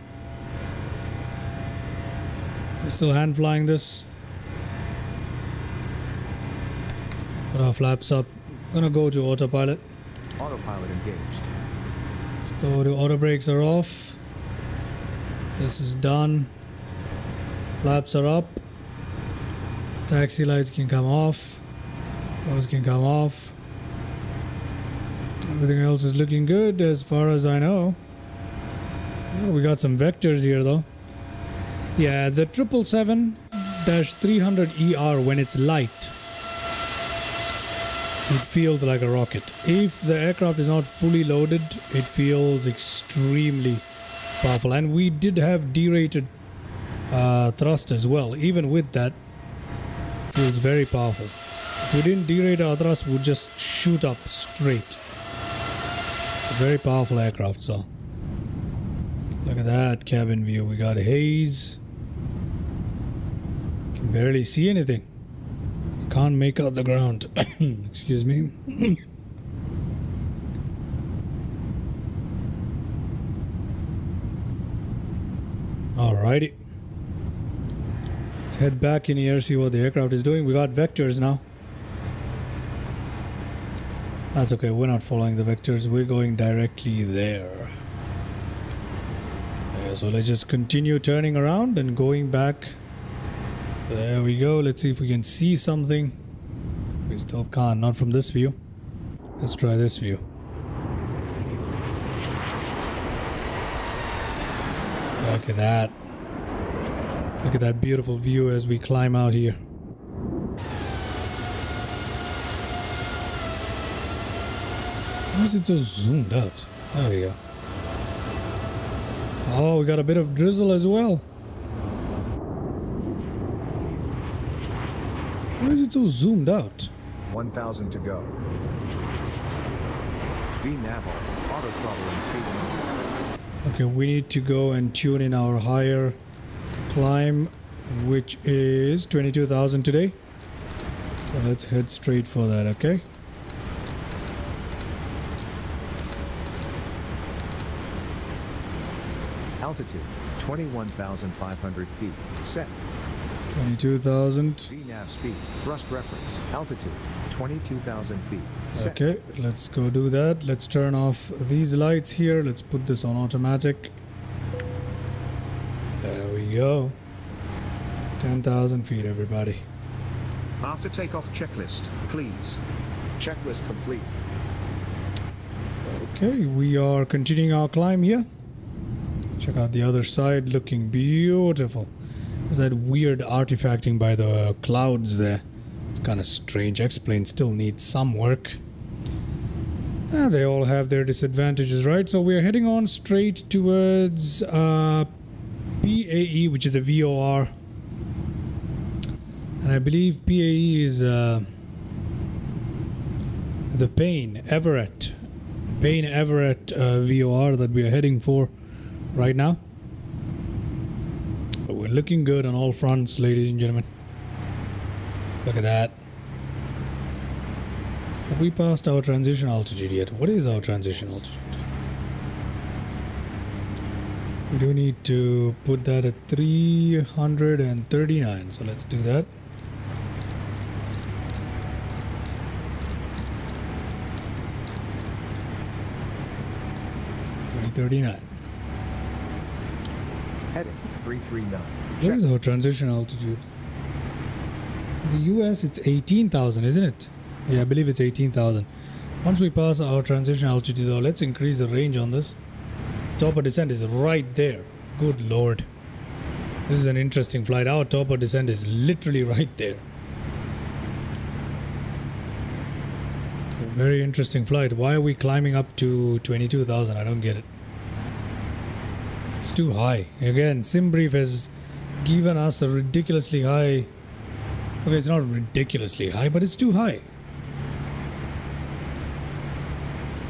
We're still hand flying this. Put our flaps up. Gonna go to autopilot. Autopilot engaged. Let's go to auto brakes are off. This is done. Flaps are up. Taxi lights can come off. Those can come off. Everything else is looking good as far as I know. Oh, we got some vectors here though. Yeah, the 777-300ER, when it's light, it feels like a rocket. If the aircraft is not fully loaded, it feels extremely powerful. And we did have derated thrust as well. Even with that, it feels very powerful. If we didn't derate our thrust, we'd just shoot up straight. It's a very powerful aircraft, so look at that cabin view. We got haze. Can barely see anything. Can't make out the ground. Excuse me. Alrighty. Let's head back in here, see what the aircraft is doing. We got vectors now. That's okay, we're not following the vectors. We're going directly there. Yeah, so let's just continue turning around and going back. There we go. Let's see if we can see something. We still can't. Not from this view. Let's try this view. Look at that. Look at that beautiful view as we climb out here. Why is it so zoomed out? There we go. Oh, we got a bit of drizzle as well. Why is it so zoomed out? 1,000 to go. VNAV auto throttling speed. Okay, we need to go and tune in our higher climb, which is 22,000 today. So let's head straight for that, okay? Altitude 21,500 feet. Set. 22,000. VNAV speed. Thrust reference. Altitude 22,000 feet. Set. Okay, let's go do that. Let's turn off these lights here. Let's put this on automatic. There we go. 10,000 feet, everybody. After takeoff checklist, please. Checklist complete. Okay, we are continuing our climb here. Check out the other side, looking beautiful. There's that weird artifacting by the clouds there. It's kind of strange. X-plane still needs some work. They all have their disadvantages, right? So we're heading on straight towards PAE, which is a VOR. And I believe PAE is the Payne Everett VOR that we are heading for right now. But we're looking good on all fronts, ladies and gentlemen. Look at that. Have we passed our transition altitude yet? What is our transition altitude? We do need to put that at 339, so let's do that. 39. Heading 339. Where is our transition altitude? The US, it's 18,000, isn't it? Yeah, I believe it's 18,000. Once we pass our transition altitude, though, let's increase the range on this. Top of descent is right there. Good lord. This is an interesting flight. Our top of descent is literally right there. Very interesting flight. Why are we climbing up to 22,000? I don't get it. It's too high. Again, SimBrief has given us a ridiculously high... Okay, it's not ridiculously high, but it's too high.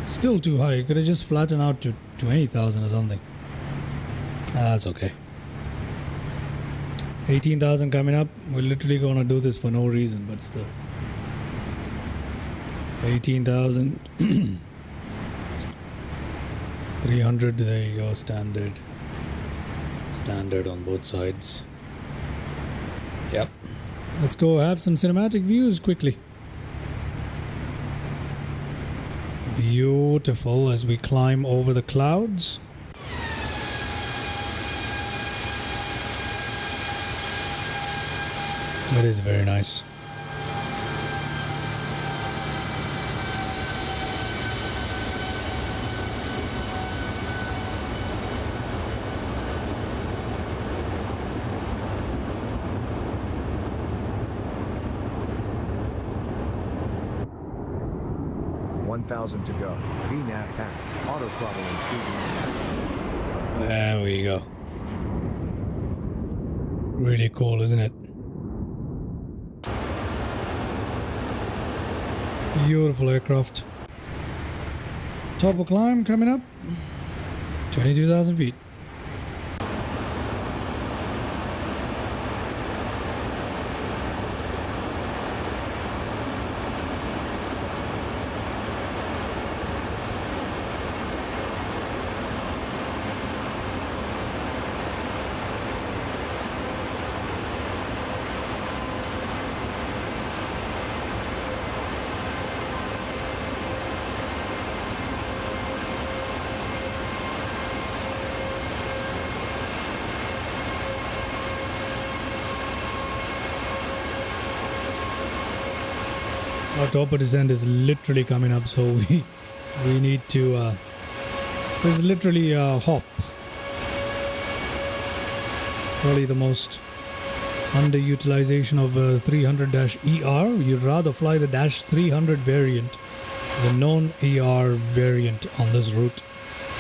Still too high. You could have just flattened out to 20,000 or something. That's okay. 18,000 coming up. We're literally going to do this for no reason, but still. 18,000. 300. There you go. Standard. Standard on both sides. Yep. Let's go have some cinematic views quickly. Beautiful as we climb over the clouds. It is very nice. $1,000 to go. VNAV path. Auto throttle and speed limit. There we go. Really cool, isn't it? Beautiful aircraft. Top of climb coming up. 22,000 feet. Our top of descent is literally coming up, so we need to there's literally a hop. Probably the most underutilization of 300-ER. You'd rather fly the Dash 300 variant, the non-ER variant on this route,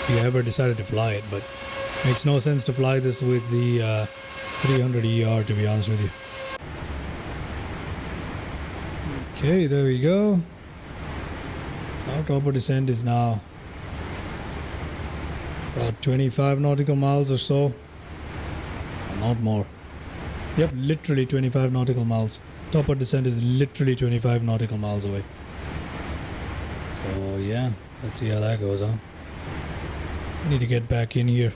if you ever decided to fly it, but makes no sense to fly this with the 300-ER, to be honest with you. Okay, there we go. Our top of descent is now about 25 nautical miles or so. Not more. Yep, literally 25 nautical miles. Top of descent is literally 25 nautical miles away. So yeah, let's see how that goes, huh? I need to get back in here.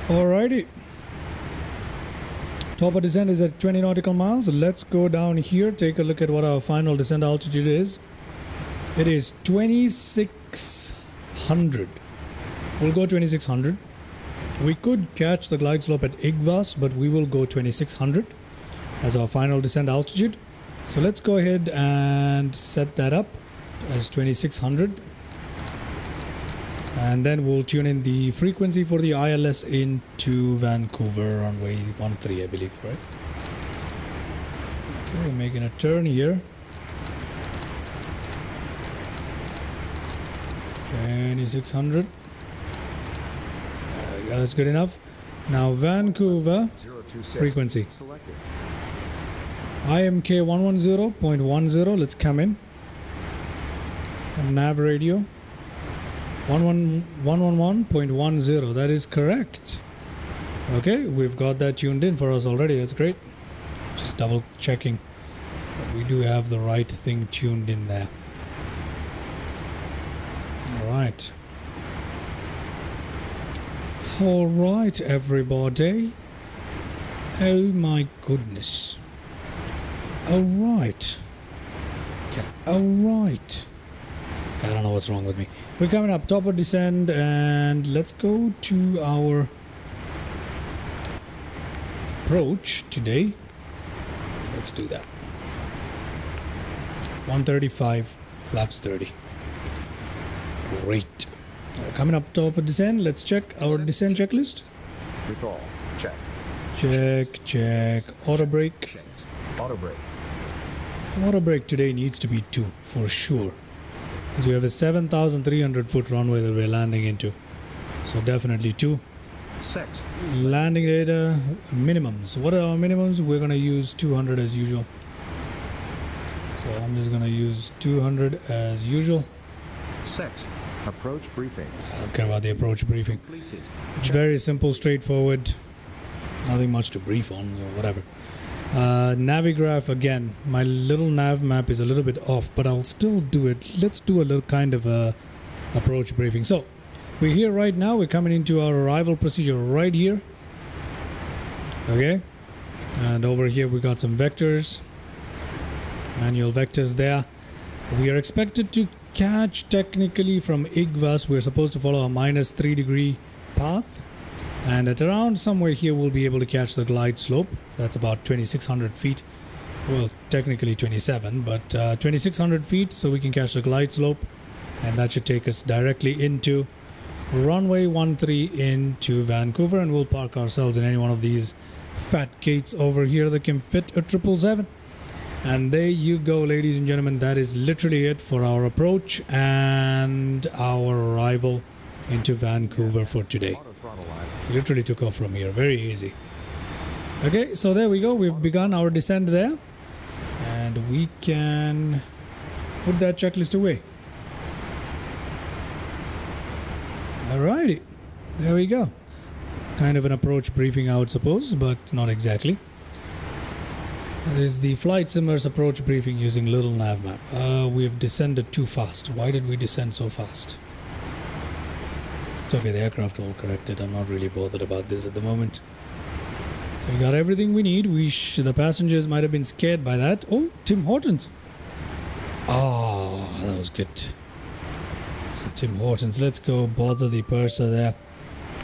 Alrighty. Top of descent is at 20 nautical miles. Let's go down here, take a look at what our final descent altitude is. It is 2600. We'll go 2600. We could catch the glide slope at Igvas, but we will go 2600 as our final descent altitude. So let's go ahead and set that up as 2600. And then we'll tune in the frequency for the ILS into Vancouver runway 13, I believe, right? Okay, we're making a turn here. 2600. That's good enough. Now Vancouver frequency. IMK 110.10. Let's come in. And nav radio. 111.10, that is correct. Okay, we've got that tuned in for us already. That's great. Just double checking that we do have the right thing tuned in there. Alright. Alright, everybody. Oh my goodness. Alright. Okay, alright. I don't know what's wrong with me. We're coming up top of descent, and let's go to our approach today. Let's do that. 135, flaps 30. Great. Coming up top of descent, let's check our descent checklist. Recall. Check. Check. Auto brake. Check. Auto brake. Auto brake today needs to be 2 for sure. Because we have a 7,300 foot runway that we're landing into. So definitely 2. Set. Landing data minimums. What are our minimums? We're going to use 200 as usual. So I'm just going to use 200 as usual. Set. Approach briefing. I don't care about the approach briefing. Completed. It's very simple, straightforward. Nothing much to brief on or whatever. Navigraph again. My little nav map is a little bit off, but I'll still do it. Let's do a little kind of a approach briefing. So we're here right now. We're coming into our arrival procedure right here. Okay. And over here we got some vectors. Manual vectors there. We are expected to catch technically from IGVAS. We're supposed to follow a -3 degree path. And at around somewhere here we'll be able to catch the glide slope. That's about 2,600 feet. Well, technically 27, but 2,600 feet, so we can catch the glide slope. And that should take us directly into runway 13 into Vancouver, and we'll park ourselves in any one of these fat gates over here that can fit a 777. And there you go, ladies and gentlemen. That is literally it for our approach and our arrival into Vancouver for today. Auto throttle line. Literally took off from here. Very easy. Okay, so there we go. We've begun our descent there. And we can put that checklist away. Alrighty. There we go. Kind of an approach briefing, I would suppose, but not exactly. That is the Flight Simmer's approach briefing using little nav map. We have descended too fast. Why did we descend so fast? It's okay, the aircraft will correct it. I'm not really bothered about this at the moment. So we got everything we need. The passengers might have been scared by that. Oh, Tim Hortons. Oh, that was good. Some Tim Hortons. Let's go bother the purser there.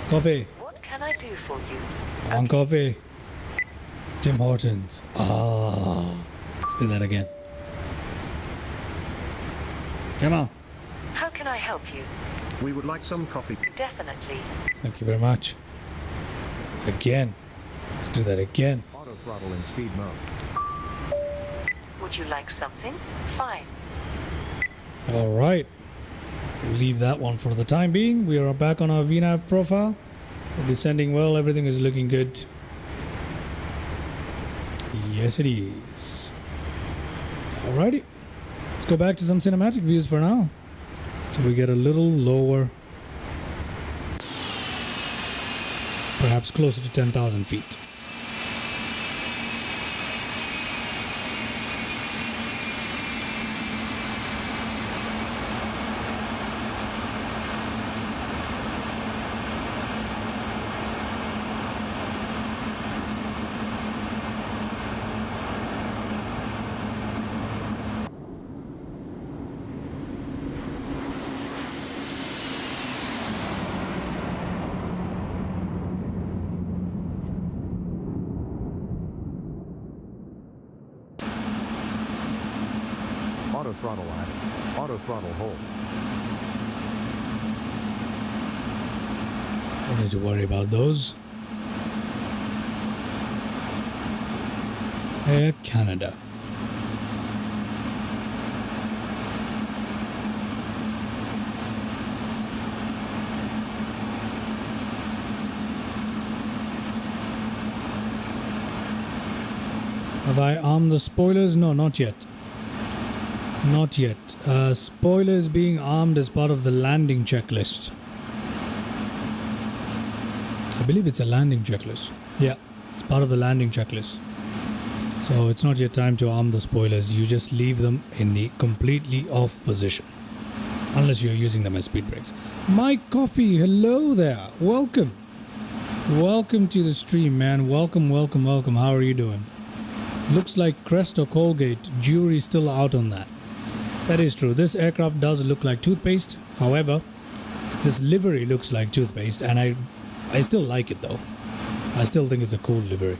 Coffee. What can I do for you? One coffee. Tim Hortons. Ah, let's do that again. Come on. How can I help you? We would like some coffee. Definitely. Thank you very much. Again. Let's do that again. Auto throttle in speed mode. Would you like something? Fine. All right. We'll leave that one for the time being. We are back on our VNAV profile. We're descending well. Everything is looking good. Yes, it is. Alrighty. Let's go back to some cinematic views for now. Till we get a little lower. Perhaps closer to 10,000 feet. Auto throttle line. Auto throttle hold. Don't need to worry about those. Air Canada. Have I armed the spoilers? No, not yet. Not yet. Spoilers being armed as part of the landing checklist. I believe it's a landing checklist. Yeah, it's part of the landing checklist. So it's not yet time to arm the spoilers. You just leave them in the completely off position. Unless you're using them as speed brakes. Mike Coffee, hello there. Welcome. Welcome to the stream, man. Welcome, welcome, welcome. How are you doing? Looks like Crest or Colgate. Jury's still out on that. That is true. This aircraft does look like toothpaste. However, this livery looks like toothpaste, and I still like it though. I still think it's a cool livery.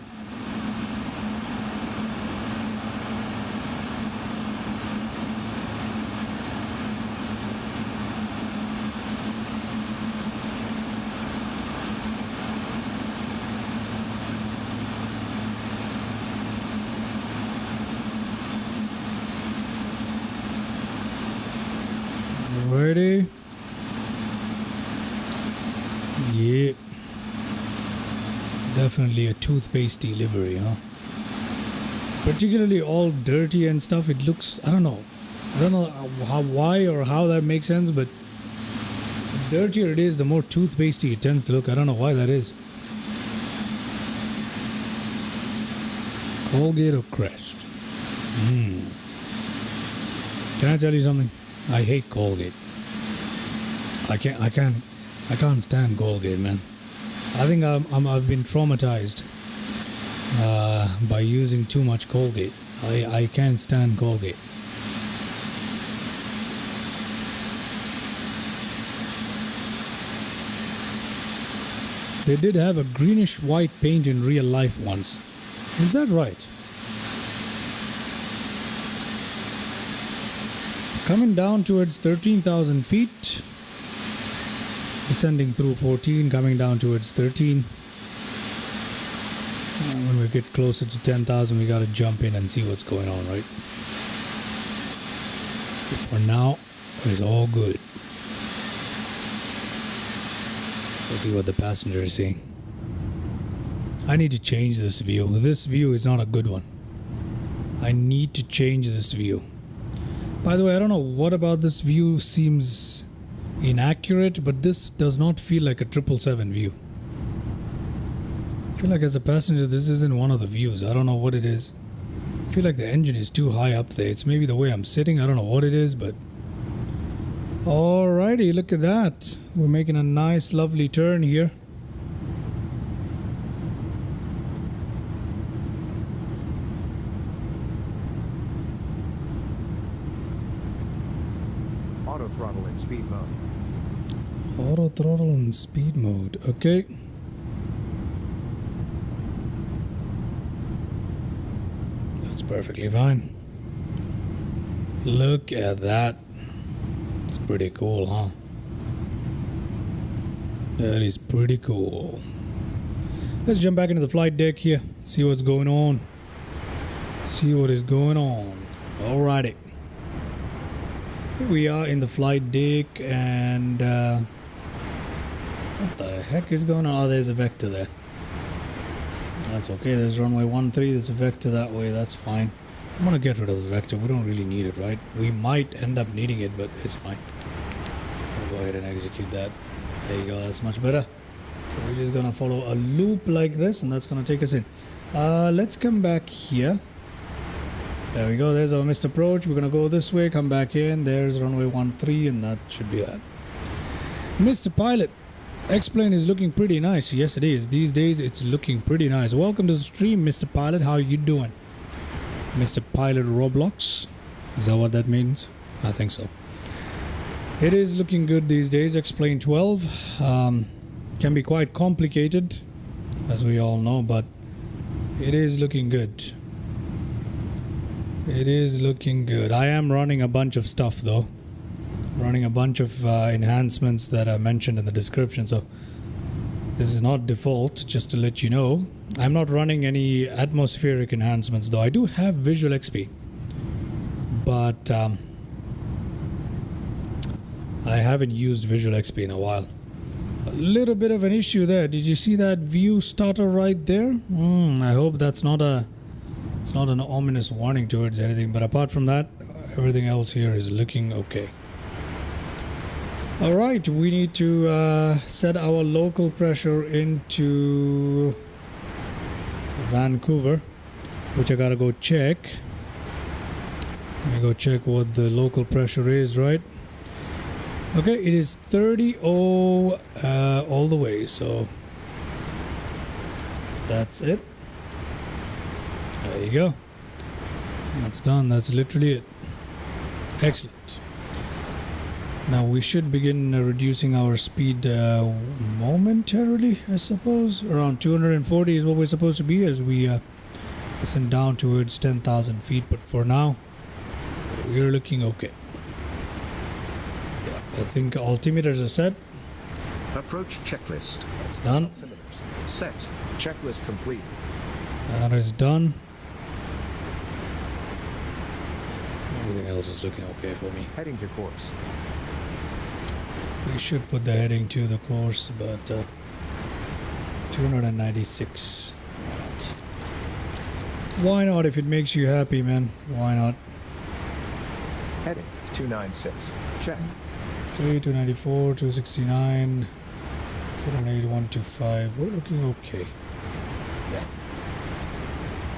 Ready? Yep. It's definitely a toothpastey livery, huh? Particularly all dirty and stuff. It looks, I don't know why or how that makes sense, but the dirtier it is, the more toothpastey it tends to look. I don't know why that is. Colgate or Crest? Can I tell you something? I hate Colgate. I can't stand Colgate, man. I think I've been traumatized by using too much Colgate. I can't stand Colgate. They did have a greenish white paint in real life once. Is that right? Coming down towards 13,000 feet. Descending through 14, coming down towards 13. When we get closer to 10,000, we gotta jump in and see what's going on, right? But for now, it's all good. Let's see what the passenger is saying. I need to change this view. This view is not a good one. I need to change this view. By the way, I don't know what about this view seems inaccurate, but this does not feel like a 777 view. I feel like as a passenger, this isn't one of the views. I don't know what it is. I feel like the engine is too high up there. It's maybe the way I'm sitting. I don't know what it is, but... Alrighty, look at that. We're making a nice, lovely turn here. Auto throttle in speed mode. Auto throttle in speed mode. Okay. That's perfectly fine. Look at that. It's pretty cool, huh? That is pretty cool. Let's jump back into the flight deck here. See what's going on. See what is going on. Alrighty. Here we are in the flight deck, and what the heck is going on? Oh, there's a vector there. That's okay. There's runway 13. There's a vector that way. That's fine. I'm gonna get rid of the vector. We don't really need it, right? We might end up needing it, but it's fine. We'll go ahead and execute that. There you go. That's much better. So we're just gonna follow a loop like this, and that's gonna take us in. Let's come back here. There we go. There's our missed approach. We're gonna go this way. Come back in. There's runway 13, and that should be that. Mr. Pilot, X-Plane is looking pretty nice. Yes, it is. These days, it's looking pretty nice. Welcome to the stream, Mr. Pilot. How you doing? Mr. Pilot Roblox. Is that what that means? I think so. It is looking good these days. X-Plane 12 can be quite complicated, as we all know, but it is looking good. It is looking good. I am running a bunch of stuff though. Running a bunch of enhancements that I mentioned in the description, so this is not default, just to let you know. I'm not running any atmospheric enhancements though. I do have Visual XP, but I haven't used Visual XP in a while. A little bit of an issue there. Did you see that view starter right there? I hope that's not a... It's not an ominous warning towards anything, but apart from that, everything else here is looking okay. All right, we need to set our local pressure into Vancouver, which I gotta go check. Let me go check what the local pressure is, right? Okay, it is 30 all the way, so that's it. There you go. That's done. That's literally it. Excellent. Now we should begin reducing our speed momentarily, I suppose. Around 240 is what we're supposed to be as we descend down towards 10,000 feet. But for now, we're looking okay. Yeah, I think altimeters are set. Approach checklist. That's done. Altimeters set. Checklist complete. That is done. Everything else is looking okay for me. Heading to course. We should put the heading to the course, but 296. Why not? If it makes you happy, man. Why not? Heading 296. Check. Okay, 294, 269, 708, 125. We're looking okay. Yeah.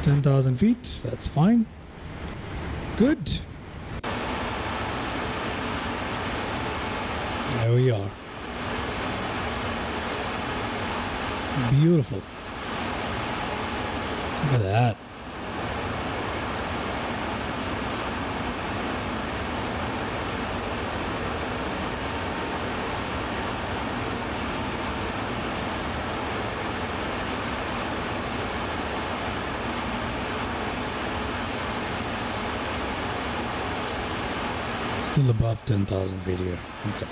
10,000 feet. That's fine. Good. There we are. Beautiful. Look at that. Still above 10,000 feet here. Okay.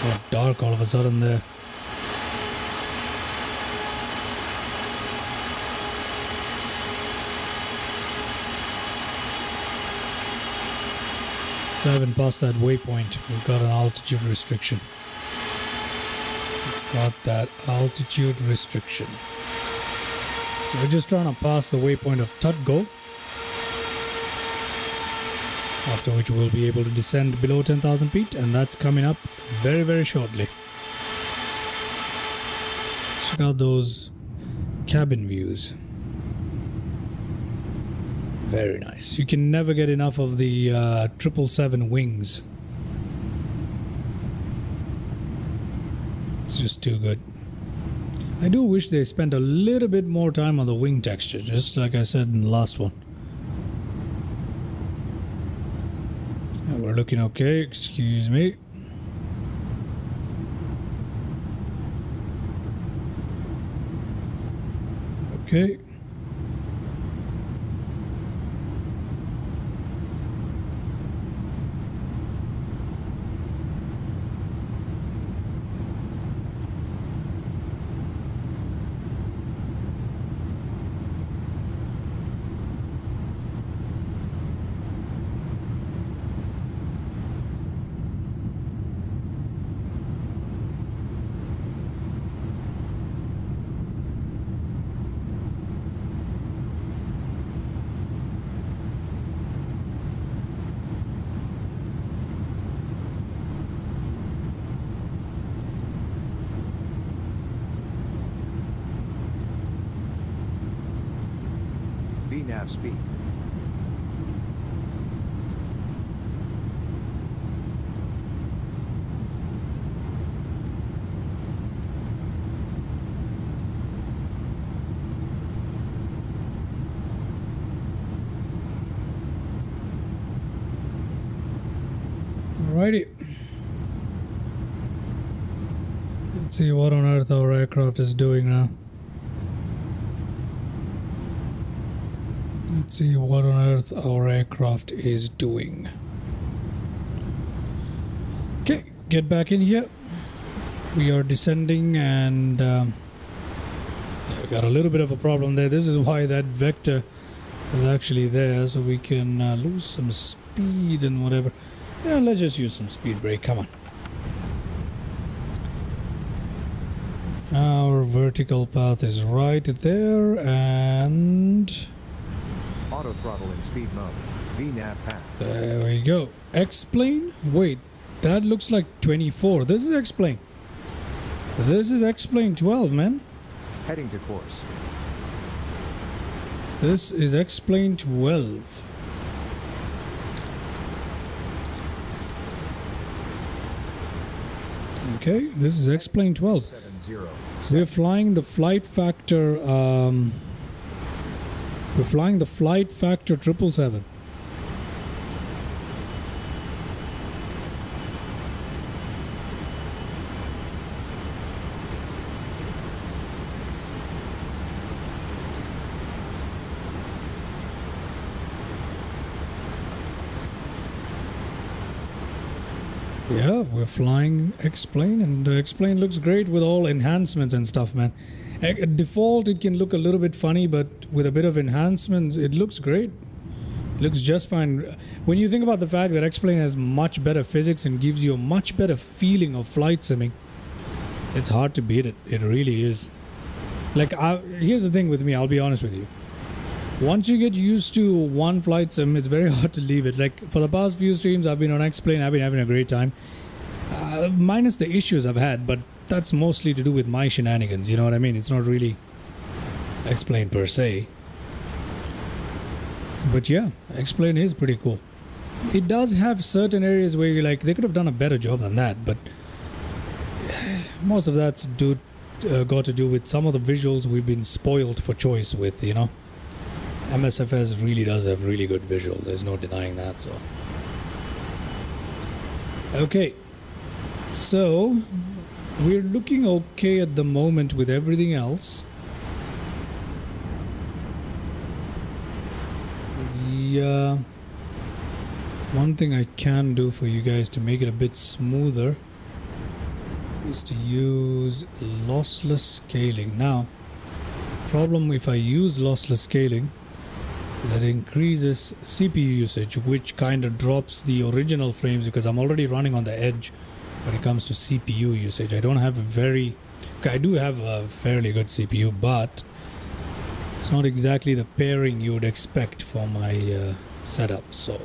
Got dark all of a sudden there. I haven't passed that waypoint. We've got an altitude restriction. We've got that altitude restriction. So we're just trying to pass the waypoint of Tutgo. After which we'll be able to descend below 10,000 feet, and that's coming up very, very shortly. Check out those cabin views. Very nice. You can never get enough of the 777 wings. It's just too good. I do wish they spent a little bit more time on the wing texture, just like I said in the last one. Yeah, we're looking okay, excuse me. Okay. VNAV speed. Alrighty. Let's see what on earth our aircraft is doing now. Let's see what on earth our aircraft is doing. Okay, get back in here. We are descending and we got a little bit of a problem there. This is why that vector is actually there, so we can lose some speed and whatever. Yeah, let's just use some speed brake. Come on. Our vertical path is right there, and Auto throttle in speed mode. VNAV path. there we go. X-plane? Wait, that looks like 24. This is X-plane. This is X-plane 12, man. Heading to course. This is X-plane 12. Okay, this is X-plane 12. 70. We're flying the FlightFactor. We're flying the FlightFactor 777. Yeah, we're flying X-plane, and the X-plane looks great with all enhancements and stuff, man. At default, it can look a little bit funny, but with a bit of enhancements, it looks great. It looks just fine. When you think about the fact that X-plane has much better physics and gives you a much better feeling of flight simming, it's hard to beat it. It really is. Like, here's the thing with me, I'll be honest with you. Once you get used to one flight sim, it's very hard to leave it. Like, for the past few streams, I've been on X-plane, I've been having a great time. Minus the issues I've had, but that's mostly to do with my shenanigans, you know what I mean? It's not really X-plane per se. But yeah, X-plane is pretty cool. It does have certain areas where you're like, they could have done a better job than that, but most of that's got to do with some of the visuals we've been spoiled for choice with, you know? MSFS really does have really good visual. There's no denying that. So, okay, so we're looking okay at the moment with everything else. Yeah, one thing I can do for you guys to make it a bit smoother is to use lossless scaling. Now, problem if I use lossless scaling, that increases CPU usage, which kind of drops the original frames because I'm already running on the edge when it comes to CPU usage. I don't have I do have a fairly good CPU, but it's not exactly the pairing you would expect for my setup. So,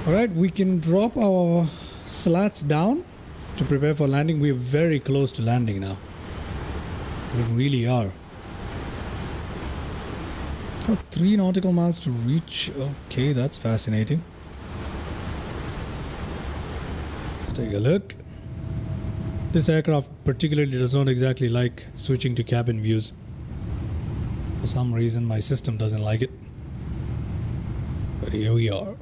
alright, we can drop our slats down to prepare for landing. We're very close to landing now. We really are. Got 3 nautical miles to reach. Okay, that's fascinating. Let's take a look. This aircraft particularly does not exactly like switching to cabin views. For some reason, my system doesn't like it. But here we are.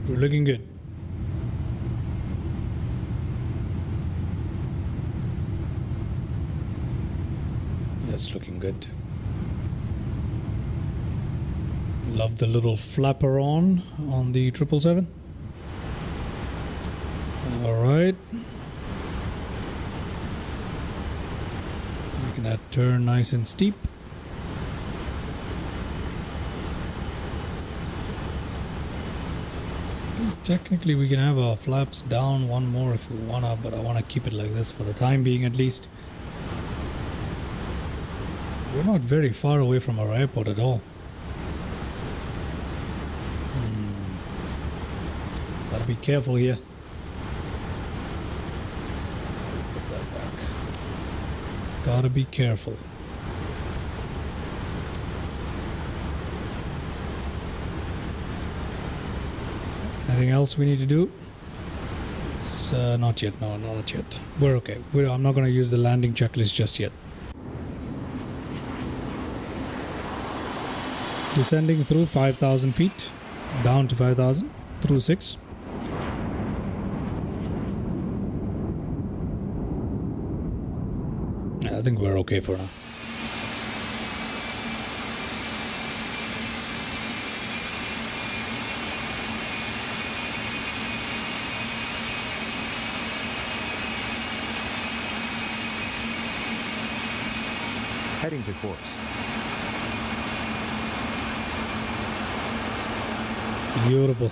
We're looking good. That's looking good. Love the little flapper on the 777. Alright. Making that turn nice and steep. Technically we can have our flaps down one more if we wanna, but I wanna keep it like this for the time being at least. We're not very far away from our airport at all. Gotta be careful here. Put that back. Gotta be careful. Anything else we need to do? Not yet. No, not yet. We're okay. I'm not gonna use the landing checklist just yet. Descending through 5,000 feet, down to 5,000, through 6. I think we're okay for now. Heading to course. Beautiful.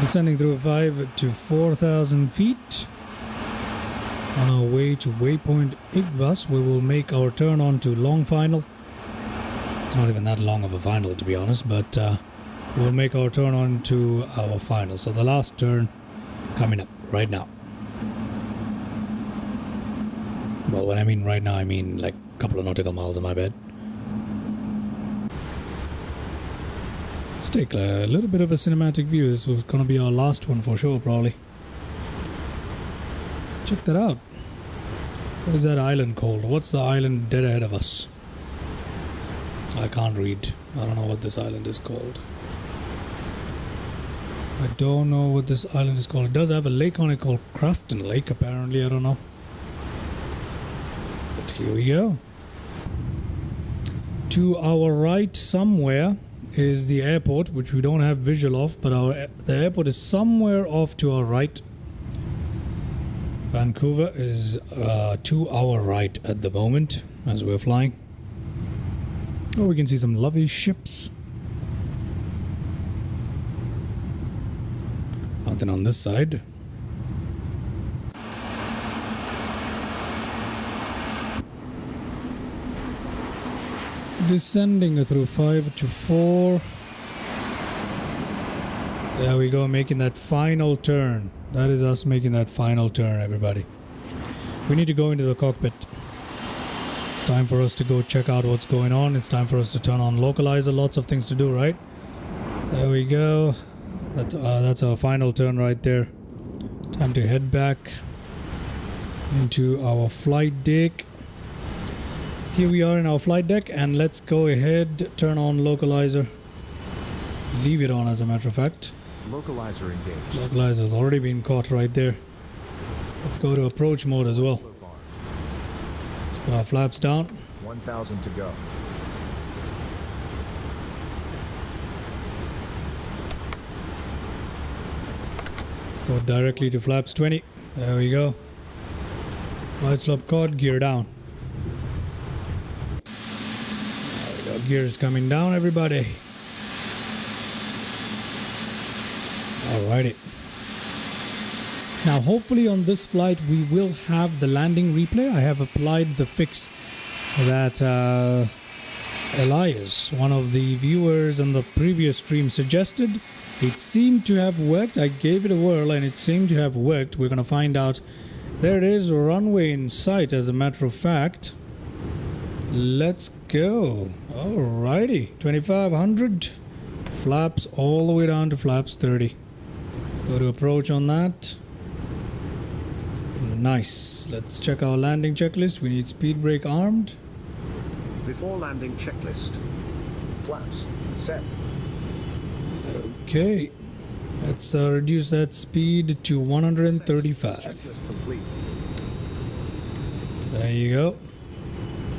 Descending through 5 to 4,000 feet. On our way to waypoint Igvas, we will make our turn on to long final. It's not even that long of a final, to be honest, but we'll make our turn on to our final. So the last turn coming up right now. Well, when I mean right now, I mean like a couple of nautical miles on my bed. Let's take a little bit of a cinematic view. This was going to be our last one for sure, probably. Check that out. What is that island called? What's the island dead ahead of us? I can't read. I don't know what this island is called. I don't know what this island is called. It does have a lake on it called Crafton Lake, apparently. I don't know. But here we go. To our right somewhere is the airport, which we don't have visual of, but the airport is somewhere off to our right. Vancouver is to our right at the moment as we're flying. Oh, we can see some lovely ships. Nothing on this side. Descending through 5 to 4. There we go, making that final turn. That is us making that final turn, everybody. We need to go into the cockpit. It's time for us to go check out what's going on. It's time for us to turn on localizer. Lots of things to do, right? So there we go. That's our final turn right there. Time to head back into our flight deck. Here we are in our flight deck, and let's go ahead, turn on localizer. Leave it on, as a matter of fact. Localizer engaged. Localizer's already been caught right there. Let's go to approach mode as well. Let's put our flaps down. 1,000 to go. Let's go directly to flaps 20. There we go. Right slope caught, gear down. There we go, gears coming down, everybody. Alrighty. Now hopefully on this flight we will have the landing replay. I have applied the fix that Elias, one of the viewers on the previous stream, suggested. It seemed to have worked. I gave it a whirl and it seemed to have worked. We're going to find out. There it is, runway in sight, as a matter of fact. Let's go. Alrighty, 2,500. Flaps all the way down to flaps 30. Let's go to approach on that. Nice. Let's check our landing checklist. We need speed brake armed. Before landing checklist. Flaps set. Okay. Let's reduce that speed to 135. Checklist complete. There you go.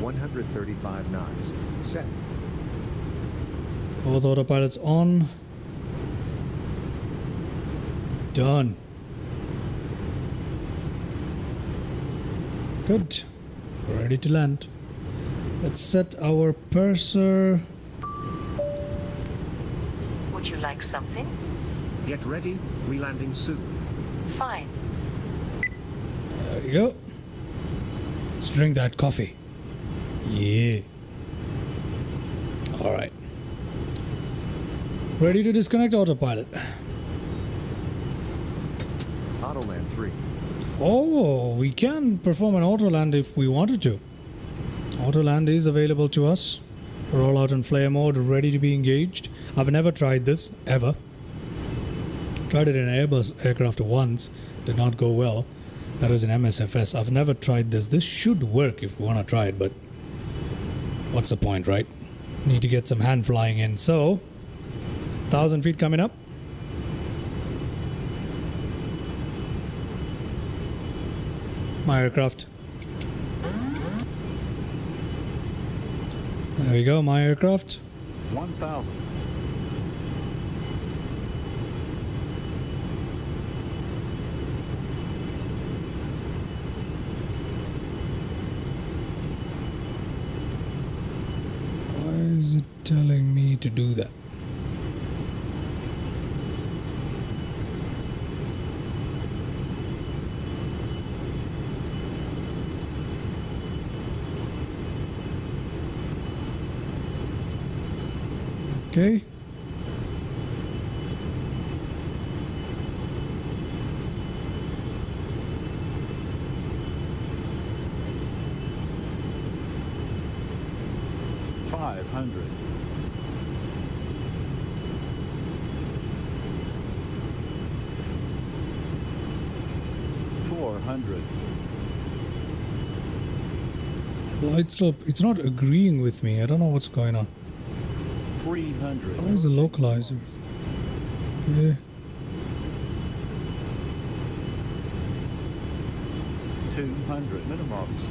135 knots. Set. Both autopilots on. Done. Good. Ready to land. Let's set our purser. Would you like something? Get ready, we landing soon. Fine. There you go. Let's drink that coffee. Yeah. Alright. Ready to disconnect autopilot. Autoland 3. Oh, we can perform an auto land if we wanted to. Auto land is available to us. Roll out in flare mode, ready to be engaged. I've never tried this, ever. Tried it in an Airbus aircraft once, did not go well. That was an MSFS. I've never tried this. This should work if we want to try it, but what's the point, right? Need to get some hand flying in. So, 1,000 feet coming up. My aircraft. There we go, my aircraft. 1,000. is it telling me to do that? Okay. $500. $400. Light slope. It's not agreeing with me. I don't know what's going on. 300. Where's the localizer? Yeah. 200 minimums.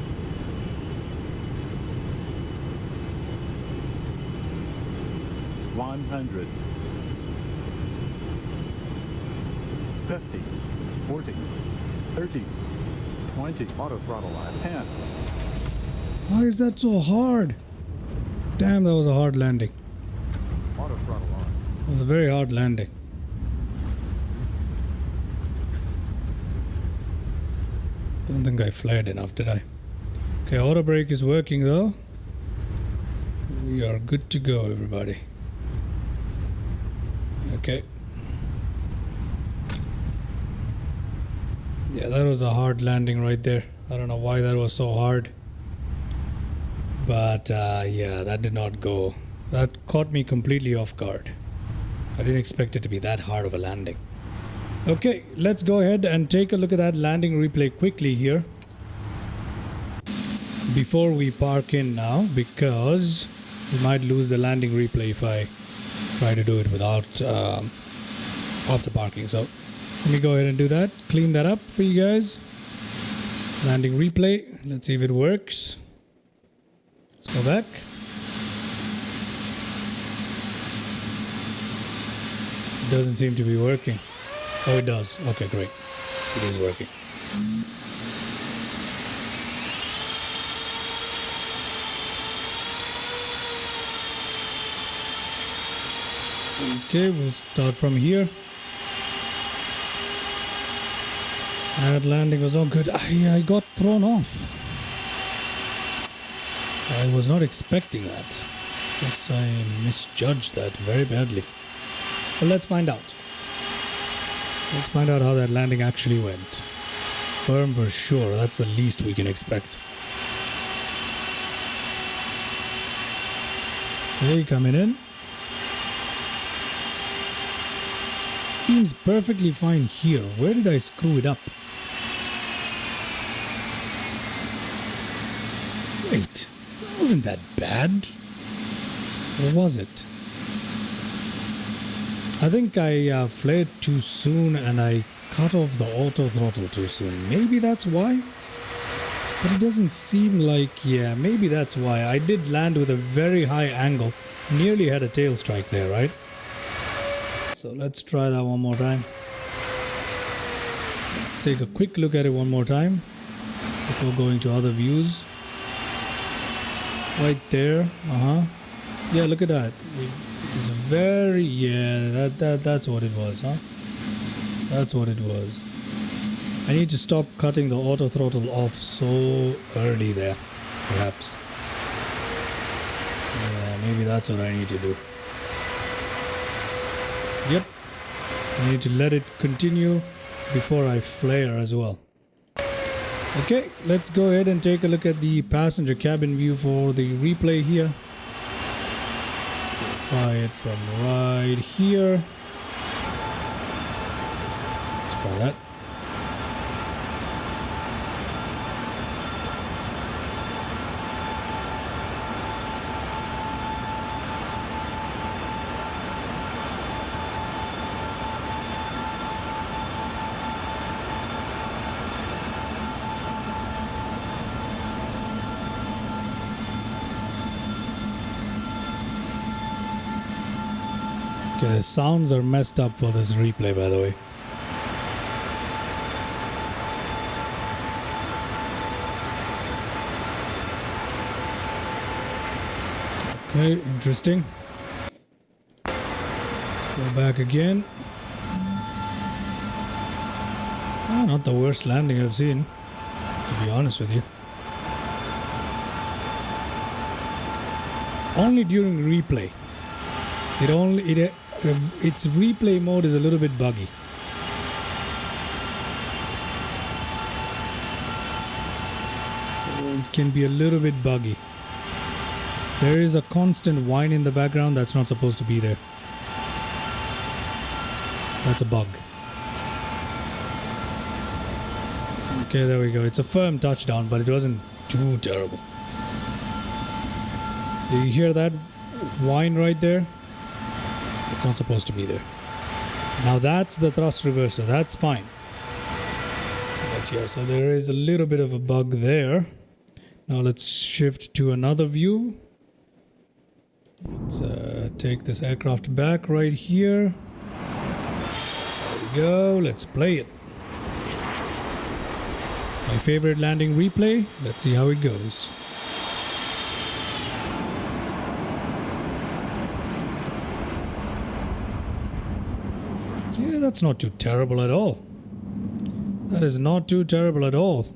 100. 50. 40. 30. 20. Auto throttle line. 10. Why is that so hard? Damn, that was a hard landing. Auto throttle on. It was a very hard landing. Don't think I flared enough, did I? Okay, auto brake is working though. We are good to go, everybody. Okay. Yeah, that was a hard landing right there. I don't know why that was so hard. But yeah, that did not go. That caught me completely off guard. I didn't expect it to be that hard of a landing. Okay, let's go ahead and take a look at that landing replay quickly here. Before we park in now, because we might lose the landing replay if I try to do it without after parking. So let me go ahead and do that. Clean that up for you guys. Landing replay. Let's see if it works. Let's go back. It doesn't seem to be working. Oh, it does. Okay, great. It is working. Okay, we'll start from here. That landing was all good. I got thrown off. I was not expecting that. Guess I misjudged that very badly. But let's find out. Let's find out how that landing actually went. Firm for sure. That's the least we can expect. Okay, coming in. Seems perfectly fine here. Where did I screw it up? Wait, wasn't that bad? Or was it? I think I flared too soon and I cut off the auto throttle too soon. Maybe that's why? But it doesn't seem like... Yeah, maybe that's why. I did land with a very high angle. Nearly had a tail strike there, right? So let's try that one more time. Let's take a quick look at it one more time before going to other views. Right there. Yeah, look at that. It's very... Yeah, that's what it was, huh? That's what it was. I need to stop cutting the auto throttle off so early there, perhaps. Yeah, maybe that's what I need to do. Yep. I need to let it continue before I flare as well. Okay, let's go ahead and take a look at the passenger cabin view for the replay here. Try it from right here. Let's try that. Okay, the sounds are messed up for this replay, by the way. Okay, interesting. Let's go back again. Not the worst landing I've seen, to be honest with you. Only during replay. Its replay mode is a little bit buggy. So it can be a little bit buggy. There is a constant whine in the background that's not supposed to be there. That's a bug. Okay, there we go. It's a firm touchdown, but it wasn't too terrible. Do you hear that whine right there? It's not supposed to be there. Now that's the thrust reverser. That's fine. But yeah, so there is a little bit of a bug there. Now let's shift to another view. Let's take this aircraft back right here. There we go. Let's play it. My favorite landing replay. Let's see how it goes. Yeah, that's not too terrible at all. That is not too terrible at all.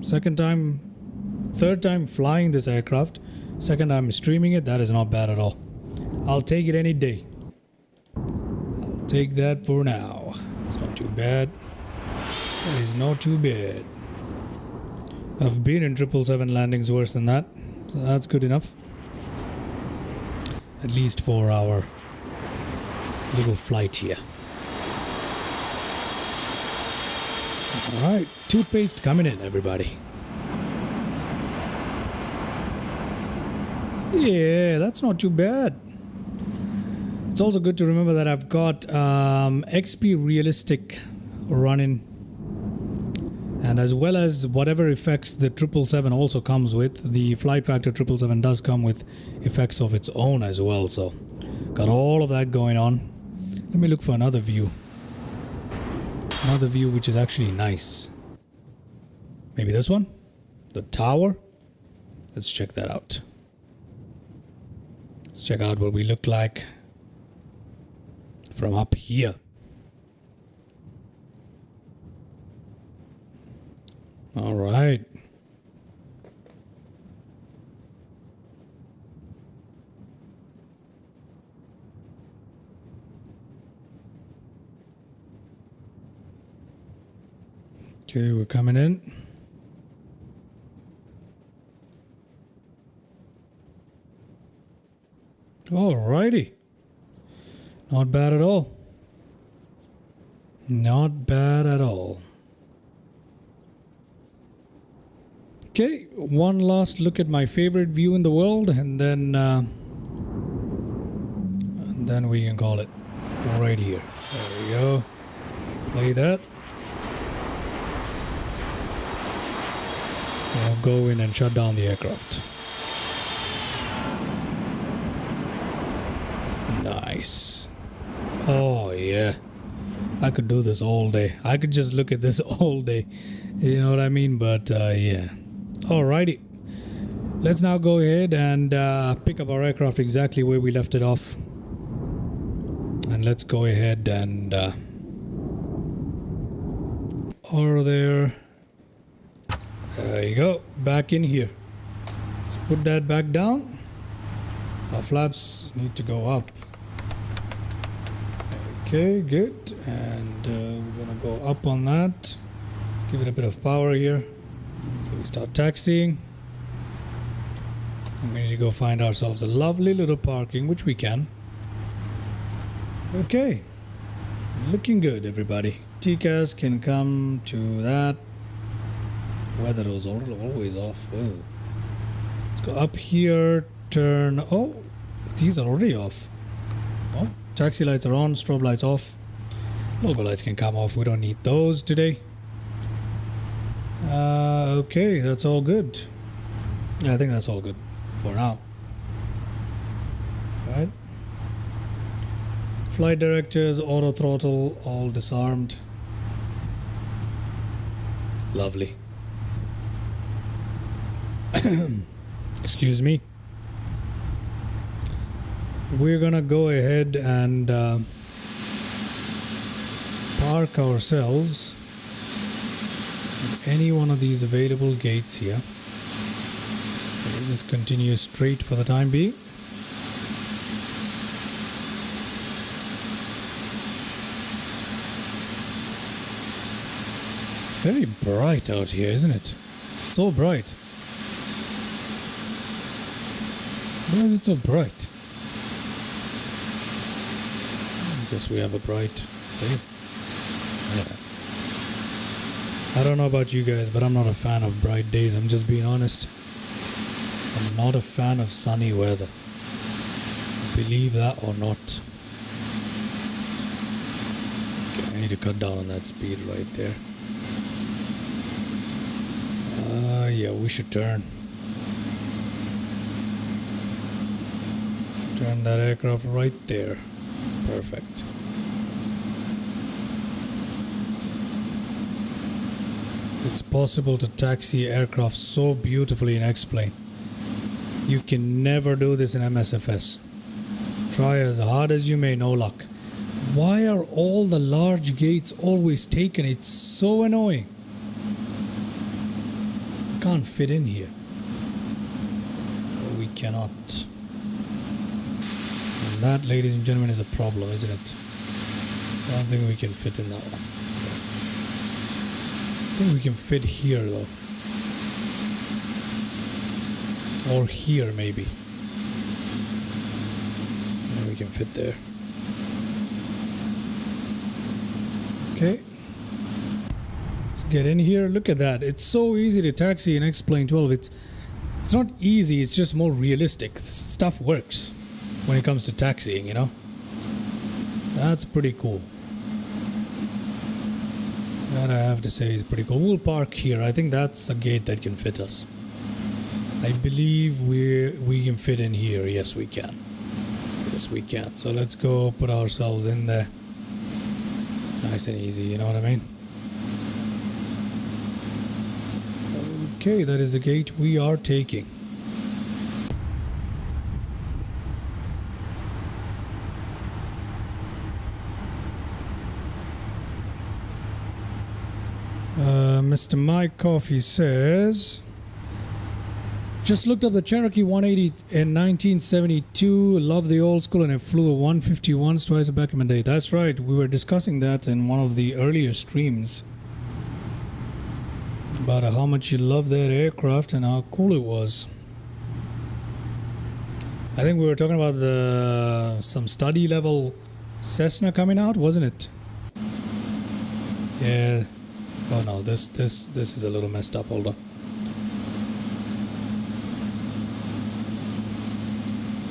Third time flying this aircraft. Second time streaming it. That is not bad at all. I'll take it any day. I'll take that for now. It's not too bad. That is not too bad. I've been in 777 landings worse than that. So that's good enough. At least for our little flight here. Alright, toothpaste coming in, everybody. Yeah, that's not too bad. It's also good to remember that I've got XPRealistic running. And as well as whatever effects the 777 also comes with, the FlightFactor 777 does come with effects of its own as well. So, got all of that going on. Let me look for another view. Another view which is actually nice. Maybe this one? The tower? Let's check that out. Let's check out what we look like from up here. All right. Okay, we're coming in. Alrighty. Not bad at all. Not bad at all. Okay, one last look at my favorite view in the world, and then we can call it right here. There we go. Play that. I'll go in and shut down the aircraft. Nice. Oh yeah. I could do this all day. I could just look at this all day. You know what I mean? But yeah. Alrighty. Let's now go ahead and pick up our aircraft exactly where we left it off. And let's go ahead and over there. There you go. Back in here. Let's put that back down. Our flaps need to go up. Okay, good. And we're gonna go up on that. Let's give it a bit of power here. So we start taxiing. And we need to go find ourselves a lovely little parking, which we can. Okay. Looking good, everybody. TCAS can come to that. Weather is always off. Whoa. Let's go up here. Turn. Oh, these are already off. Oh, taxi lights are on. Strobe lights off. Logo lights can come off. We don't need those today. Okay, that's all good. Yeah, I think that's all good for now. Right. Flight directors, auto throttle, all disarmed. Lovely. Excuse me. we're gonna go ahead and park ourselves at any one of these available gates here. So we'll just continue straight for the time being. It's very bright out here, isn't it? It's so bright. Why is it so bright? I guess we have a bright day. Yeah. I don't know about you guys, but I'm not a fan of bright days. I'm just being honest. I'm not a fan of sunny weather. Believe that or not. Okay, I need to cut down on that speed right there. Yeah, we should turn. Turn that aircraft right there. Perfect. It's possible to taxi aircraft so beautifully in X-Plane. You can never do this in MSFS. Try as hard as you may, no luck. Why are all the large gates always taken? It's so annoying. Can't fit in here. We cannot. And that, ladies and gentlemen, is a problem, isn't it? I don't think we can fit in that one. I think we can fit here though. Or here maybe. And we can fit there. Okay. Let's get in here. Look at that. It's so easy to taxi in X-Plane 12. It's not easy, it's just more realistic. Stuff works when it comes to taxiing, you know? That's pretty cool. That I have to say is pretty cool. We'll park here. I think that's a gate that can fit us. I believe we can fit in here. Yes, we can. Yes, we can. So let's go put ourselves in there. Nice and easy, you know what I mean? Okay, that is the gate we are taking. Mr. Mike Coffey says, just looked up the Cherokee 180 in 1972. Love the old school, and it flew a 151s twice back in the day. That's right. We were discussing that in one of the earlier streams about how much you love that aircraft and how cool it was. I think we were talking about some study level Cessna coming out, wasn't it? Yeah. Oh no, this is a little messed up. Hold on.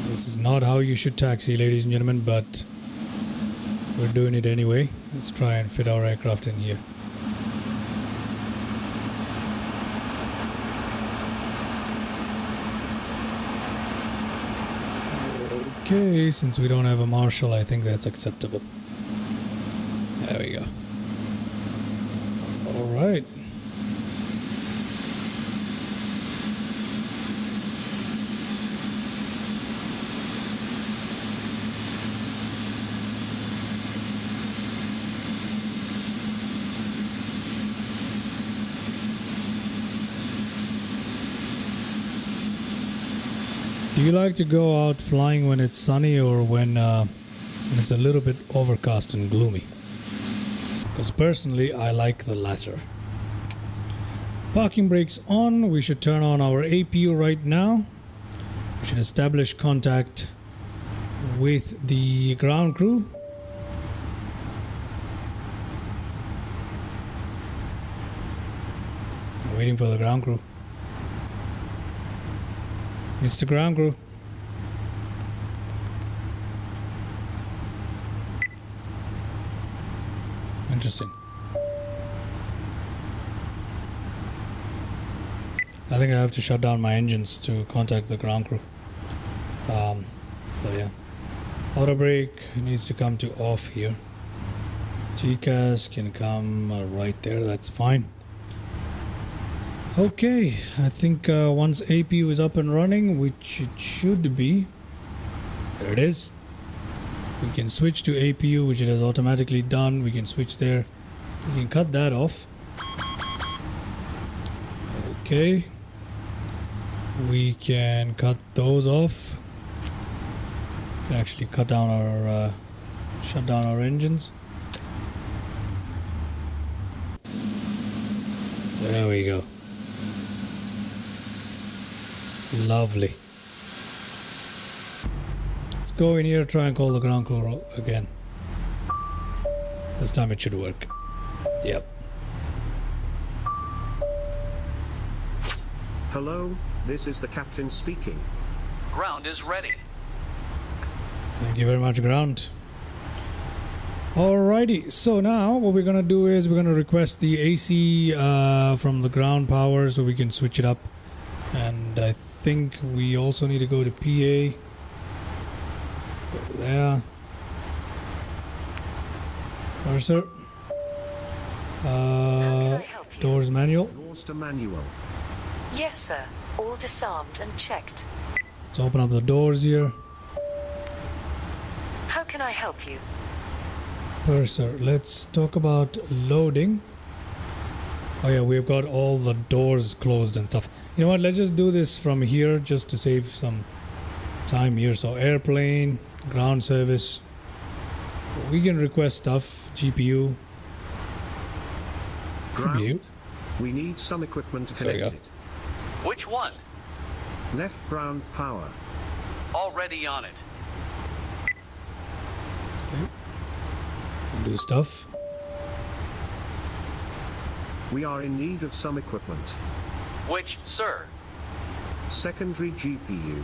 This is not how you should taxi, ladies and gentlemen, but we're doing it anyway. Let's try and fit our aircraft in here. Okay, since we don't have a marshal, I think that's acceptable. There we go. All right. Do you like to go out flying when it's sunny or when it's a little bit overcast and gloomy? Because personally, I like the latter. Parking brakes on. We should turn on our APU right now. We should establish contact with the ground crew. I'm waiting for the ground crew. Mr. Ground Crew. Interesting. I think I have to shut down my engines to contact the ground crew. So yeah. Auto brake needs to come to off here. TCAS can come right there, that's fine. Okay, I think once APU is up and running, which it should be. There it is. We can switch to APU, which it has automatically done. We can switch there. We can cut that off. Okay. We can cut those off. We can actually cut down our, shut down our engines. There we go. Lovely. Let's go in here, try and call the ground crew again. This time it should work. Yep. Hello, this is the captain speaking. Ground is ready. Thank you very much, ground. Alrighty, so now what we're gonna do is we're gonna request the AC from the ground power so we can switch it up. And I think we also need to go to PA. Go there. Cursor. Doors manual. Doors to manual. Yes, sir. All disarmed and checked. Let's open up the doors here. How can I help you? Cursor. Let's talk about loading. Oh yeah, we've got all the doors closed and stuff. You know what? Let's just do this from here just to save some time here. So airplane, ground service. We can request stuff. GPU. Ground. We need some equipment There we go. connected. Which one? Left ground power. Already on it. Okay. Can do stuff. We are in need of some equipment. Which, sir? Secondary GPU.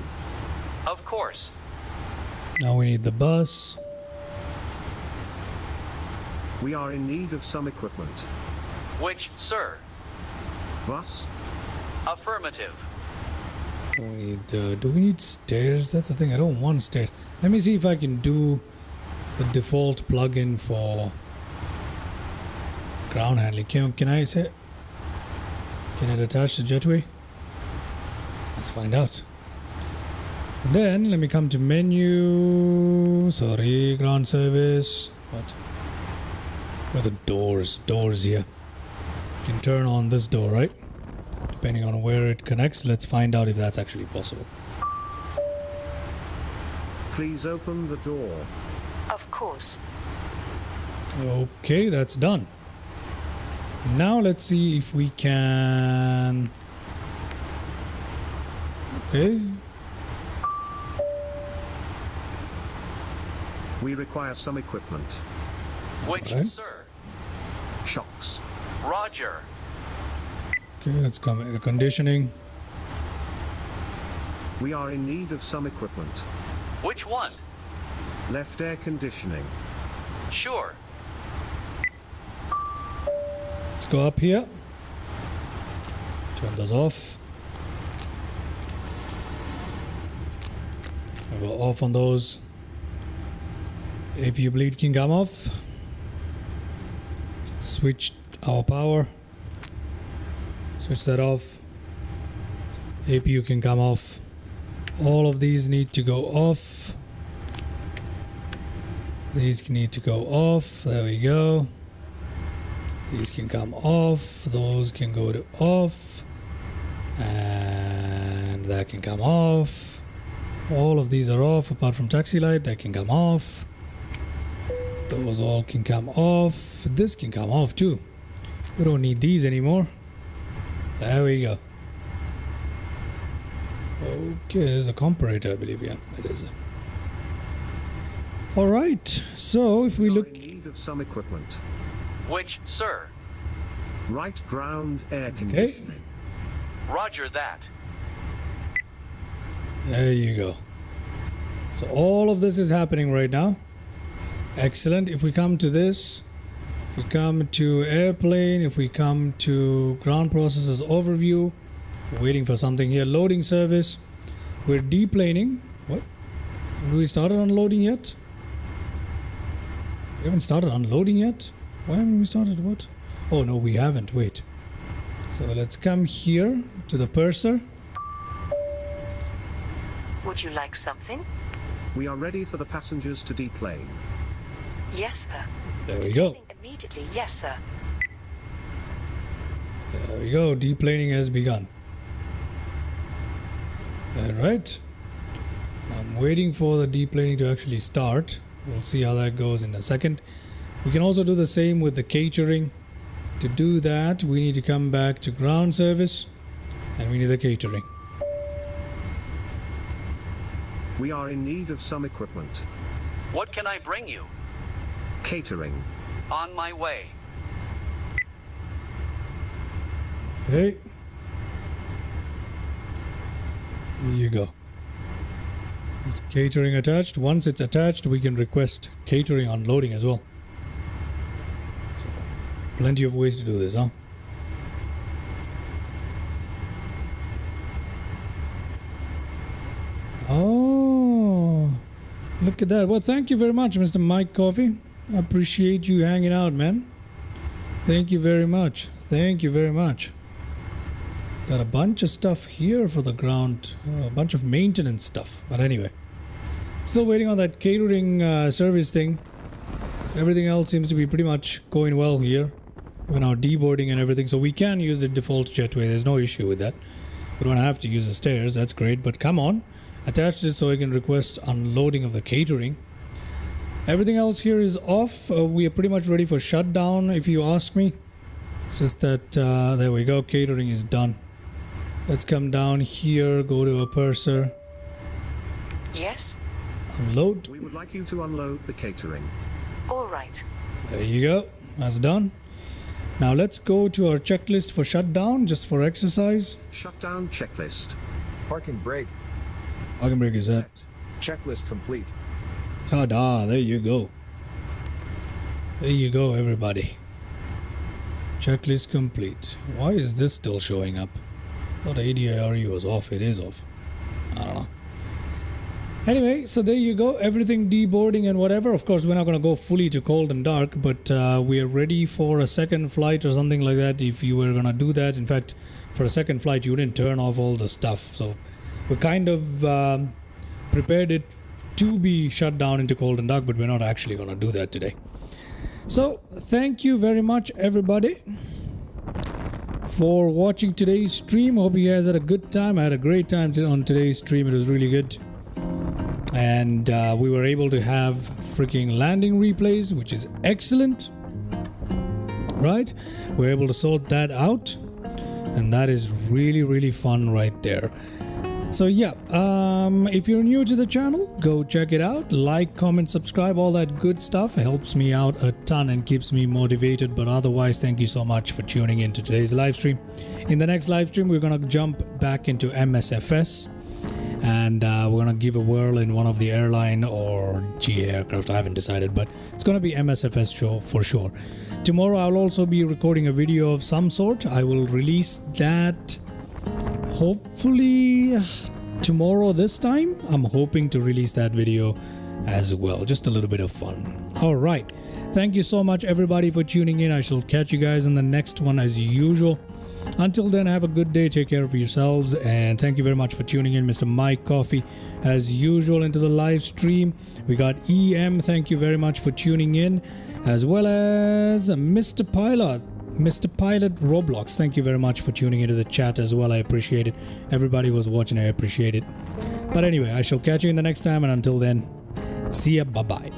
Of course. Now we need the bus. We are in need of some equipment. Which, sir? Bus. Affirmative. We need, do we need stairs? That's the thing. I don't want stairs. Let me see if I can do the default plugin for ground handling. Can I say? Can it attach to jetway? Let's find out. And then let me come to menu. Sorry, ground service. What? Where are the doors? Doors here. You can turn on this door, right? Depending on where it connects, let's find out if that's actually possible. Please open the door. Of course. Okay, that's done. Now let's see if we can... Okay. We require some equipment. Which, Alright. sir? Shocks. Roger. Okay, let's come air conditioning. We are in need of some equipment. Which one? Left air conditioning. Sure. Let's go up here. Turn those off. We'll go off on those. APU bleed can come off. Switch our power. Switch that off. APU can come off. All of these need to go off. These need to go off. There we go. These can come off. Those can go to off. And that can come off. All of these are off apart from taxi light. That can come off. Those all can come off. This can come off too. We don't need these anymore. There we go. Okay, there's a comparator, I believe. Yeah, it is. All right. So if we We look, are in need of some equipment. Which, sir? Right ground air conditioning. Roger that. there you go. So all of this is happening right now. Excellent. If we come to this, if we come to airplane, if we come to ground processes overview, we're waiting for something here. Loading service. We're deplaning. What? Have we started unloading yet? We haven't started unloading yet? Why haven't we started what? Oh no, we haven't. Wait. So let's come here to the purser. Would you like something? We are ready for the passengers to deplane. Yes, sir. There we go. Deplaning immediately, yes, sir. There we go. Deplaning has begun. Alright. I'm waiting for the deplaning to actually start. We'll see how that goes in a second. We can also do the same with the catering. To do that, we need to come back to ground service and we need the catering. We are in need of some equipment. What can I bring you? Catering. On my way. Okay. Here you go. Is catering attached? Once it's attached, we can request catering unloading as well. So, plenty of ways to do this, huh? Oh, look at that. Well, thank you very much, Mr. Mike Coffee. I appreciate you hanging out, man. Thank you very much. Thank you very much. Got a bunch of stuff here for the ground, a bunch of maintenance stuff. But anyway, still waiting on that catering service thing. Everything else seems to be pretty much going well here. Even our deboarding and everything. So we can use the default jetway. There's no issue with that. We don't have to use the stairs. That's great. But come on. Attach this so I can request unloading of the catering. Everything else here is off. We are pretty much ready for shutdown if you ask me. It's just that, there we go. Catering is done. Let's come down here, go to a purser. Yes? Unload. We would like you to unload the catering. All right. There you go. That's done. Now let's go to our checklist for shutdown, just for exercise. Shutdown checklist. Parking brake. Parking brake is that. Checklist complete. Ta-da, there you go. There you go, everybody. Checklist complete. Why is this still showing up? I thought ADRE was off. It is off. I don't know. Anyway, so there you go. Everything deboarding and whatever. Of course, we're not going to go fully to cold and dark, but we are ready for a second flight or something like that. If you were going to do that, in fact, for a second flight, you wouldn't turn off all the stuff. So we kind of prepared it to be shut down into cold and dark, but we're not actually going to do that today. So thank you very much, everybody, for watching today's stream. Hope you guys had a good time. I had a great time on today's stream. It was really good. And we were able to have freaking landing replays, which is excellent. Right? We're able to sort that out. And that is really, really fun right there. So yeah, if you're new to the channel, go check it out. Like, comment, subscribe, all that good stuff. It helps me out a ton and keeps me motivated. But otherwise, thank you so much for tuning in to today's live stream. In the next live stream, we're going to jump back into MSFS. And we're going to give a whirl in one of the airline or GA aircraft. I haven't decided, but it's going to be MSFS show for sure. Tomorrow, I'll also be recording a video of some sort. I will release that hopefully tomorrow this time. I'm hoping to release that video as well. Just a little bit of fun. All right. Thank you so much, everybody, for tuning in. I shall catch you guys in the next one as usual. Until then, have a good day. Take care of yourselves. And thank you very much for tuning in, Mr. Mike Coffee, as usual, into the live stream. We got EM. Thank you very much for tuning in. As well as Mr. Pilot Roblox. Thank you very much for tuning into the chat as well. I appreciate it. Everybody who was watching, I appreciate it. But anyway, I shall catch you in the next time. And until then, see ya. Bye-bye.